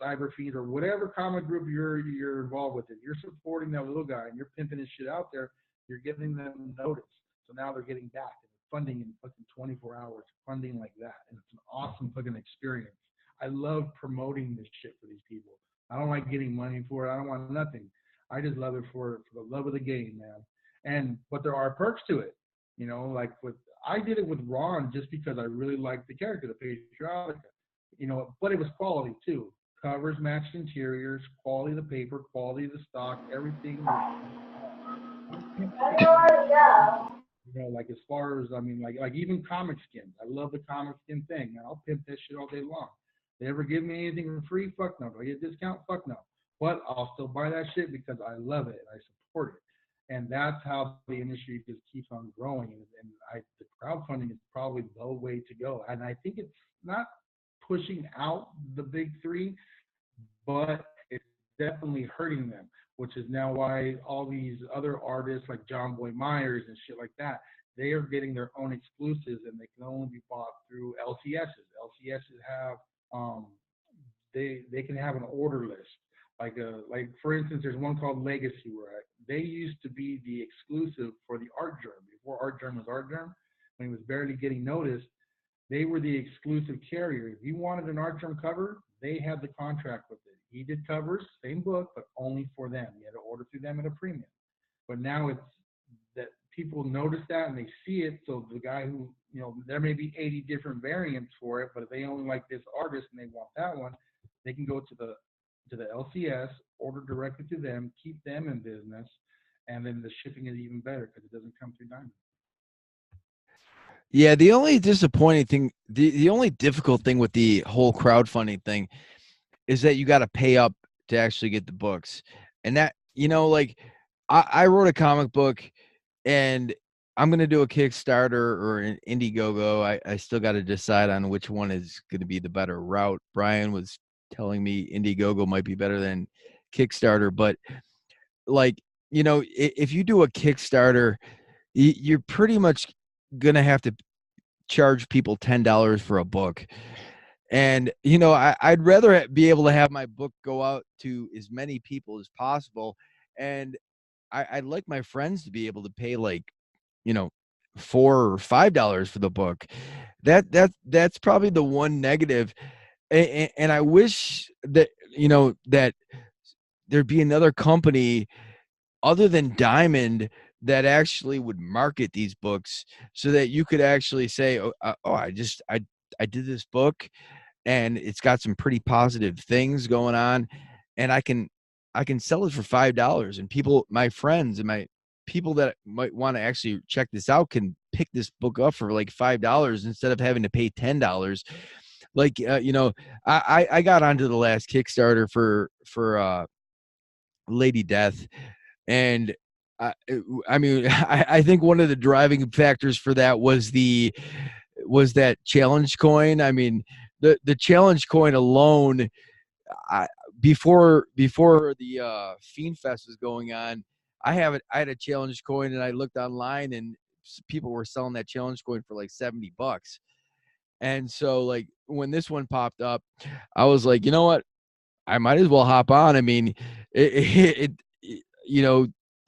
Cyber Fiend or whatever comic group you're involved with, if you're supporting that little guy and you're pimping his shit out there, you're giving them notice. So now they're getting back and funding in fucking 24 hours, funding like that, and it's an awesome fucking experience. I love promoting this shit for these people. I don't like getting money for it. I don't want nothing. I just love it for the love of the game, man. But there are perks to it. Like I did it with Ron just because I really liked the character, the Patriotica. But it was quality too. Covers matched interiors, quality of the paper, quality of the stock, everything like as far as I mean, like even comic skins. I love the comic skin thing. I'll pimp that shit all day long. They ever give me anything for free? Fuck no. Do I get a discount? Fuck no. But I'll still buy that shit because I love it. I support it. And that's how the industry just keeps on growing. The crowdfunding is probably the way to go. And I think it's not pushing out the big three, but it's definitely hurting them, which is now why all these other artists like John Boy Myers and shit like that, they are getting their own exclusives and they can only be bought through LCSs. LCSs have they can have an order list. Like for instance, there's one called Legacy where they used to be the exclusive for the Art Germ before Art Germ was Art Germ, when he was barely getting noticed. They were the exclusive carrier. If you wanted an Art Germ cover, they had the contract with it. He did covers, same book, but only for them. You had to order through them at a premium. But now it's that people notice that and they see it. So the guy who, there may be 80 different variants for it, but if they only like this artist and they want that one, they can go to the LCS, order directly to them, keep them in business, and then the shipping is even better because it doesn't come through Diamond. Yeah, the only disappointing thing, the only difficult thing with the whole crowdfunding thing is that you got to pay up to actually get the books. And that, like I wrote a comic book and I'm going to do a Kickstarter or an Indiegogo. I still got to decide on which one is going to be the better route. Brian was telling me Indiegogo might be better than Kickstarter, but like, if you do a Kickstarter, you're pretty much going to have to charge people $10 for a book. And, I'd rather be able to have my book go out to as many people as possible. And I'd like my friends to be able to pay like, $4 or $5 for the book. That's probably the one negative. And I wish that, that there'd be another company other than Diamond that actually would market these books so that you could actually say, I did this book and it's got some pretty positive things going on and I can sell it for $5 and people, my friends and my people that might want to actually check this out can pick this book up for like $5 instead of having to pay $10. Like, I got onto the last Kickstarter for Lady Death. And I, I mean, I think one of the driving factors for that was that challenge coin. I mean, the challenge coin alone, I, before the Fiend Fest was going on, I had a challenge coin, and I looked online, and people were selling that challenge coin for like $70. And so, like when this one popped up, I was like, you know what? I might as well hop on. I mean, you know,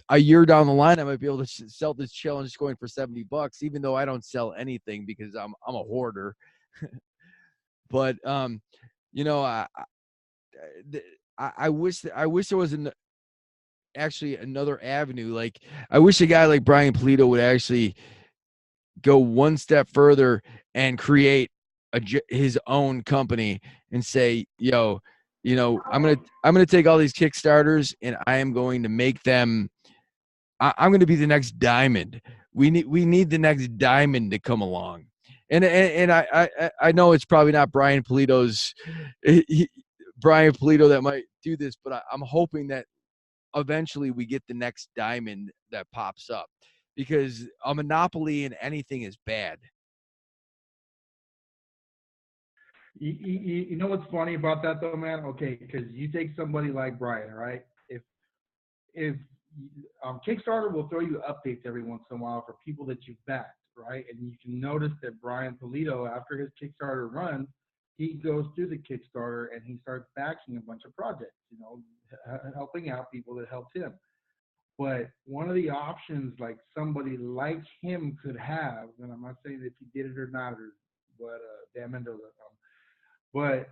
a year down the line, I might be able to sell this challenge coin for $70, even though I don't sell anything because I'm a hoarder. But you know, I wish there was actually another avenue. Like I wish a guy like Brian Polito would actually go one step further and create his own company and say, yo, I'm gonna take all these Kickstarters and I am going to make them. I'm going to be the next Diamond. We need the next Diamond to come along. And I know it's probably not Brian Polito that might do this, but I'm hoping that eventually we get the next Diamond that pops up because a monopoly in anything is bad. You know what's funny about that though, man? Okay, because you take somebody like Brian, right? If Kickstarter will throw you updates every once in a while for people that you've backed, right? And you can notice that Brian Polito, after his Kickstarter runs, he goes through the Kickstarter and he starts backing a bunch of projects, helping out people that helped him. But one of the options, like somebody like him could have, and I'm not saying if he did it or not, or what Dan Mendoza, but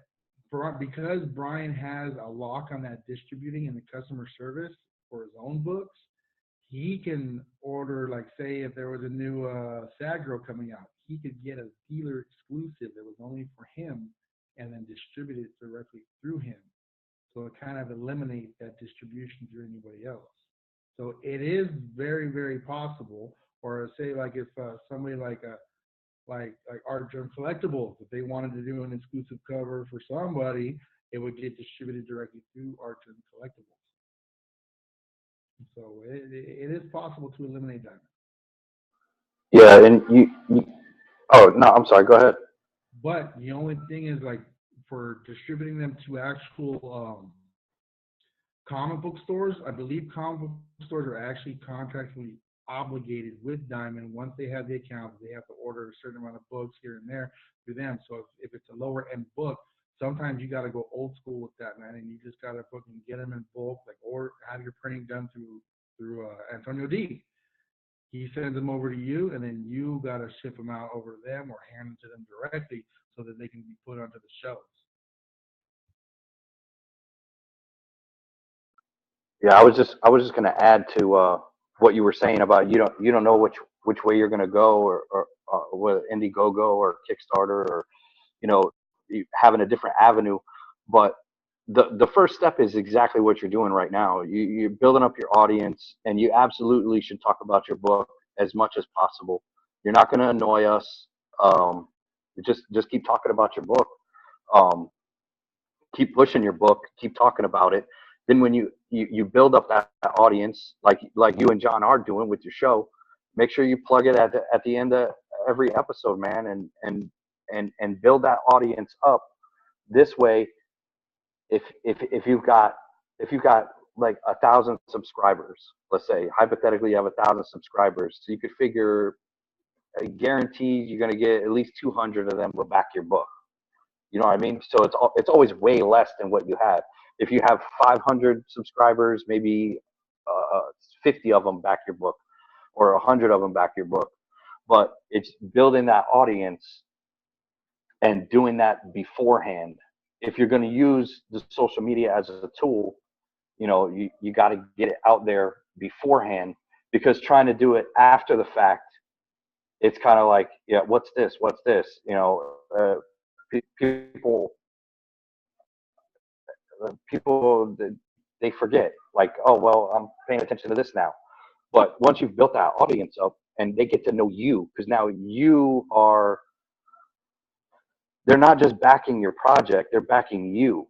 because Brian has a lock on that distributing and the customer service for his own books, he can order, like, say, if there was a new Sagro coming out, he could get a dealer exclusive that was only for him and then distribute it directly through him. So it kind of eliminates that distribution through anybody else. So it is very, very possible. Or say, like, if somebody like like Art Germ Collectibles. If they wanted to do an exclusive cover for somebody, it would get distributed directly through Art Germ Collectibles. So it is possible to eliminate diamond. Yeah, and you. Oh no, I'm sorry. Go ahead. But the only thing is like for distributing them to actual comic book stores, I believe comic book stores are actually contractually obligated with Diamond. Once they have the account, they have to order a certain amount of books here and there through them. So if it's a lower end book, sometimes you got to go old school with that, man, and you just got to fucking get them in bulk, like, or have your printing done through Antonio D. He sends them over to you, and then you got to ship them out over to them or hand them to them directly so that they can be put onto the shelves. Yeah, I was just gonna add to what you were saying about you don't know which way you're gonna go, or whether Indiegogo or Kickstarter, or having a different avenue. But the first step is exactly what you're doing right now. You're building up your audience, and you absolutely should talk about your book as much as possible. You're not going to annoy us. Um, just keep talking about your book. Um, keep pushing your book. Keep talking about it. Then when you build up that audience, like you and John are doing with your show, make sure you plug it at the end of every episode, man, and build that audience up. This way, if you've got like 1,000 subscribers, let's say hypothetically you have 1,000 subscribers, so you could figure guaranteed you're going to get at least 200 of them will back your book. You know what I mean? So it's always way less than what you have. If you have 500 subscribers, maybe 50 of them back your book, or 100 of them back your book. But it's building that audience and doing that beforehand. If you're going to use the social media as a tool, you got to get it out there beforehand, because trying to do it after the fact, it's kind of like, yeah, what's this? What's this? People they forget, like, oh well, I'm paying attention to this now. But once you've built that audience up and they get to know you, because now they're not just backing your project, they're backing you.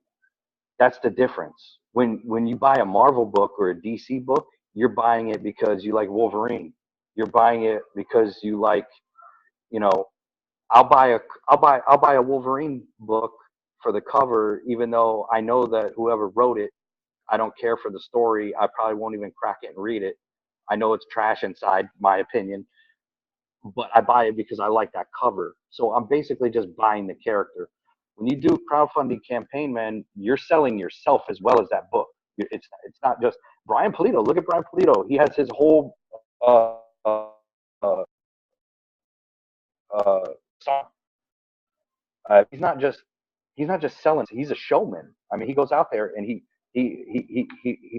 That's the difference. When you buy a Marvel book or a DC book, you're buying it because you like Wolverine. You're buying it because you like, you know, I'll buy a Wolverine book for the cover, even though I know that whoever wrote it, I don't care for the story. I probably won't even crack it and read it. I know it's trash inside, my opinion, but I buy it because I like that cover. So I'm basically just buying the character. When you do crowdfunding campaign, man, you're selling yourself as well as that book. It's not just Brian Polito. Look at Brian Polito. He has his whole song. He's not just selling. He's a showman. I mean, he goes out there and he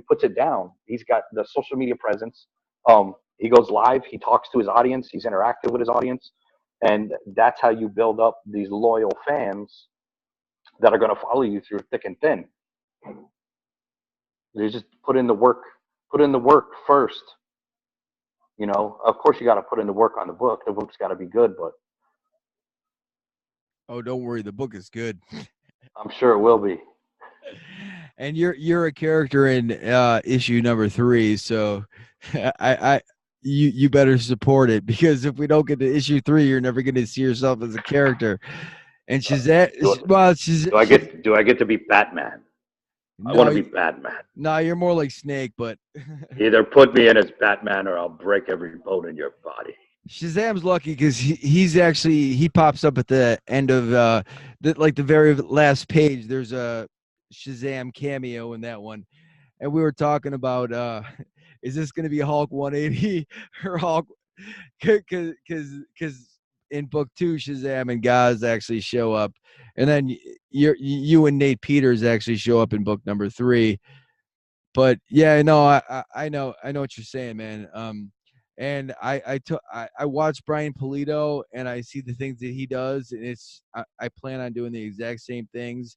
puts it down. He's got the social media presence. He goes live. He talks to his audience. He's interactive with his audience, and that's how you build up these loyal fans that are going to follow you through thick and thin. They just put in the work. Put in the work first. Of course, you got to put in the work on the book. The book's got to be good, but Oh, don't worry, the book is good. I'm sure it will be. And you're a character in issue number 3, so I you better support it, because if we don't get to issue 3, you're never going to see yourself as a character. And Do, do I get to be Batman? I want no, to be Batman. no, you're more like Snake, but Either put me in as Batman or I'll break every bone in your body. Shazam's lucky because he pops up at the end of the very last page. There's a Shazam cameo in that one, and we were talking about is this going to be Hulk 180 or Hulk, because in book 2 Shazam and Gaz actually show up, and then you and Nate Peters actually show up in book number 3. But yeah, no, I know what you're saying, man. And I watch Brian Polito, and I see the things that he does, and I plan on doing the exact same things,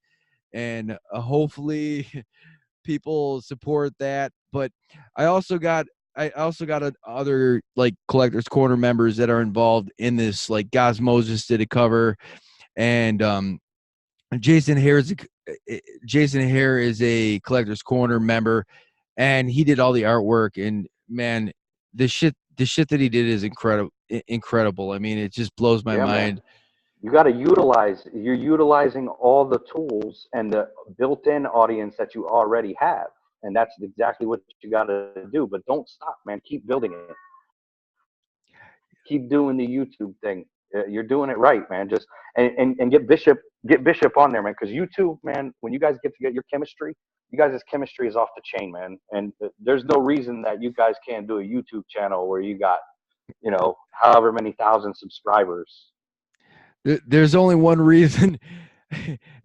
and hopefully people support that. But I also got I also got other like Collectors Corner members that are involved in this. Like Gaz Moses did a cover, and Jason Hare is Jason Hare is a Collectors Corner member, and he did all the artwork. And man, the shit that he did is incredible. I mean, it just blows my Yeah, man. mind. You got to utilize. You're utilizing all the tools and the built-in audience that you already have, and that's exactly what you got to do. But don't stop, man. Keep building it. Keep doing the YouTube thing. You're doing it right, man. Just and get Bishop on there, man. Because you two, man, when you guys get to get your chemistry, you guys' chemistry is off the chain, man. And there's no reason that you guys can't do a YouTube channel where you got, however many thousand subscribers. There's only one reason,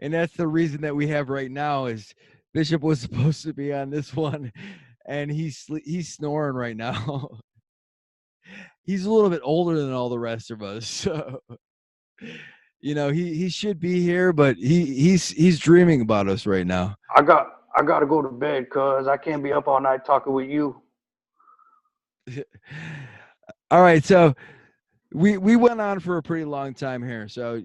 and that's the reason that we have right now is Bishop was supposed to be on this one, and he's snoring right now. He's a little bit older than all the rest of us, so he should be here, but he's dreaming about us right now. I got to go to bed, cuz I can't be up all night talking with you. All right, so we went on for a pretty long time here, so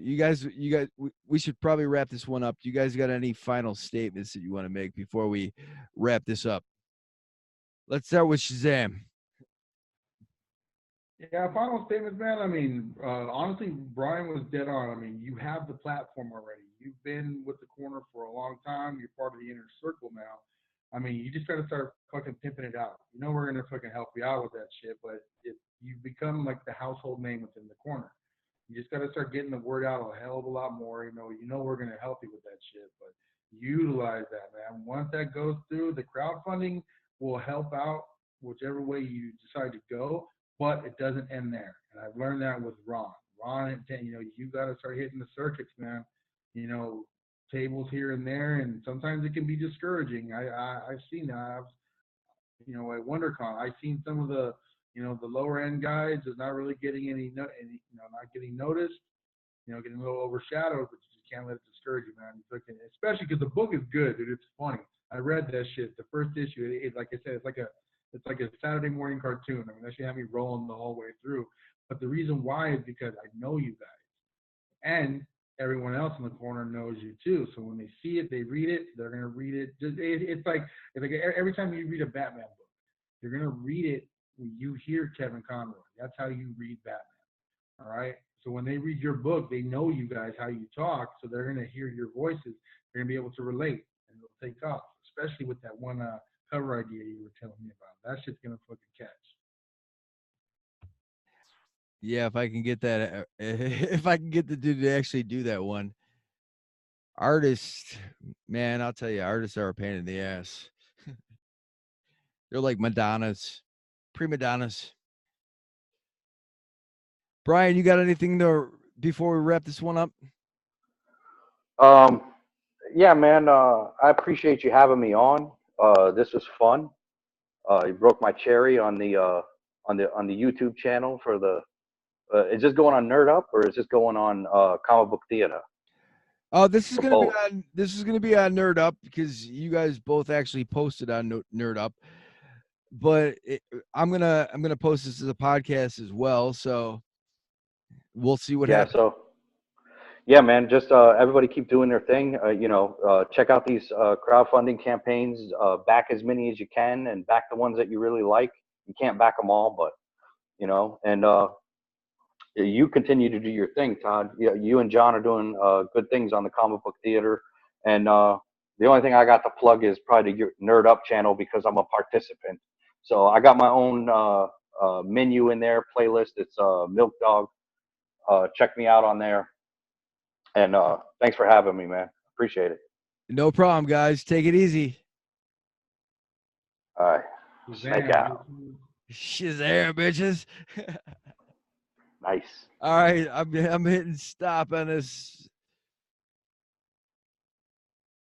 we should probably wrap this one up. You guys got any final statements that you want to make before we wrap this up? Let's start with Shazam. Yeah, final statements, man. I mean, honestly, Brian was dead on. I mean, you have the platform already. You've been with the corner for a long time. You're part of the inner circle now. I mean, you just got to start fucking pimping it out. We're gonna fucking help you out with that shit, but you become like the household name within the corner. You just got to start getting the word out a hell of a lot more. We're gonna help you with that shit, but utilize that, man. Once that goes through, the crowdfunding will help out whichever way you decide to go, but it doesn't end there. And I've learned that with Ron. You got to start hitting the circuits, man. You know, tables here and there, and sometimes it can be discouraging. I've seen that. At WonderCon, I've seen some of the lower end guys is not really getting not getting noticed. Getting a little overshadowed, but you just can't let it discourage you, man. Especially because the book is good, dude. It's funny. I read that shit. The first issue, like I said, it's like a Saturday morning cartoon. I mean, that should have me rolling the whole way through. But the reason why is because I know you guys, and everyone else in the corner knows you too. So when they see it, they read it. They're gonna read it. It's like every time you read a Batman book, you're gonna read it when you hear Kevin Conroy. That's how you read Batman. All right. So when they read your book, they know you guys, how you talk. So they're going to hear your voices. They're going to be able to relate, and it'll take off, especially with that one cover idea you were telling me about. That shit's going to fucking catch. Yeah, if I can get that, if I can get the dude to actually do that one. Artists, man, I'll tell you, artists are a pain in the ass. They're like Madonnas, prima donnas. Brian, you got anything before we wrap this one up? Um, yeah, man. I appreciate you having me on. This was fun. You broke my cherry on the YouTube channel for the. Is this going on Nerd Up or is this going on Comic Book Theater? Oh, this is Or gonna be both? on Nerd Up because you guys both actually posted on Nerd Up. But I'm gonna post this as a podcast as well, so we'll see what Yeah. happens. So yeah, man. Just everybody keep doing their thing. Check out these crowdfunding campaigns. Back as many as you can, and back the ones that you really like. You can't back them all, but and you continue to do your thing, Todd. You and John are doing good things on the comic book theater, and the only thing I got to plug is probably your Nerd Up channel because I'm a participant. So I got my own menu in there, playlist. It's Milk Dog. Check me out on there, and thanks for having me, man. Appreciate it. No problem, guys. Take it easy. All right, snake Shazam. out. Shazam, bitches. Nice. All right, I'm hitting stop on this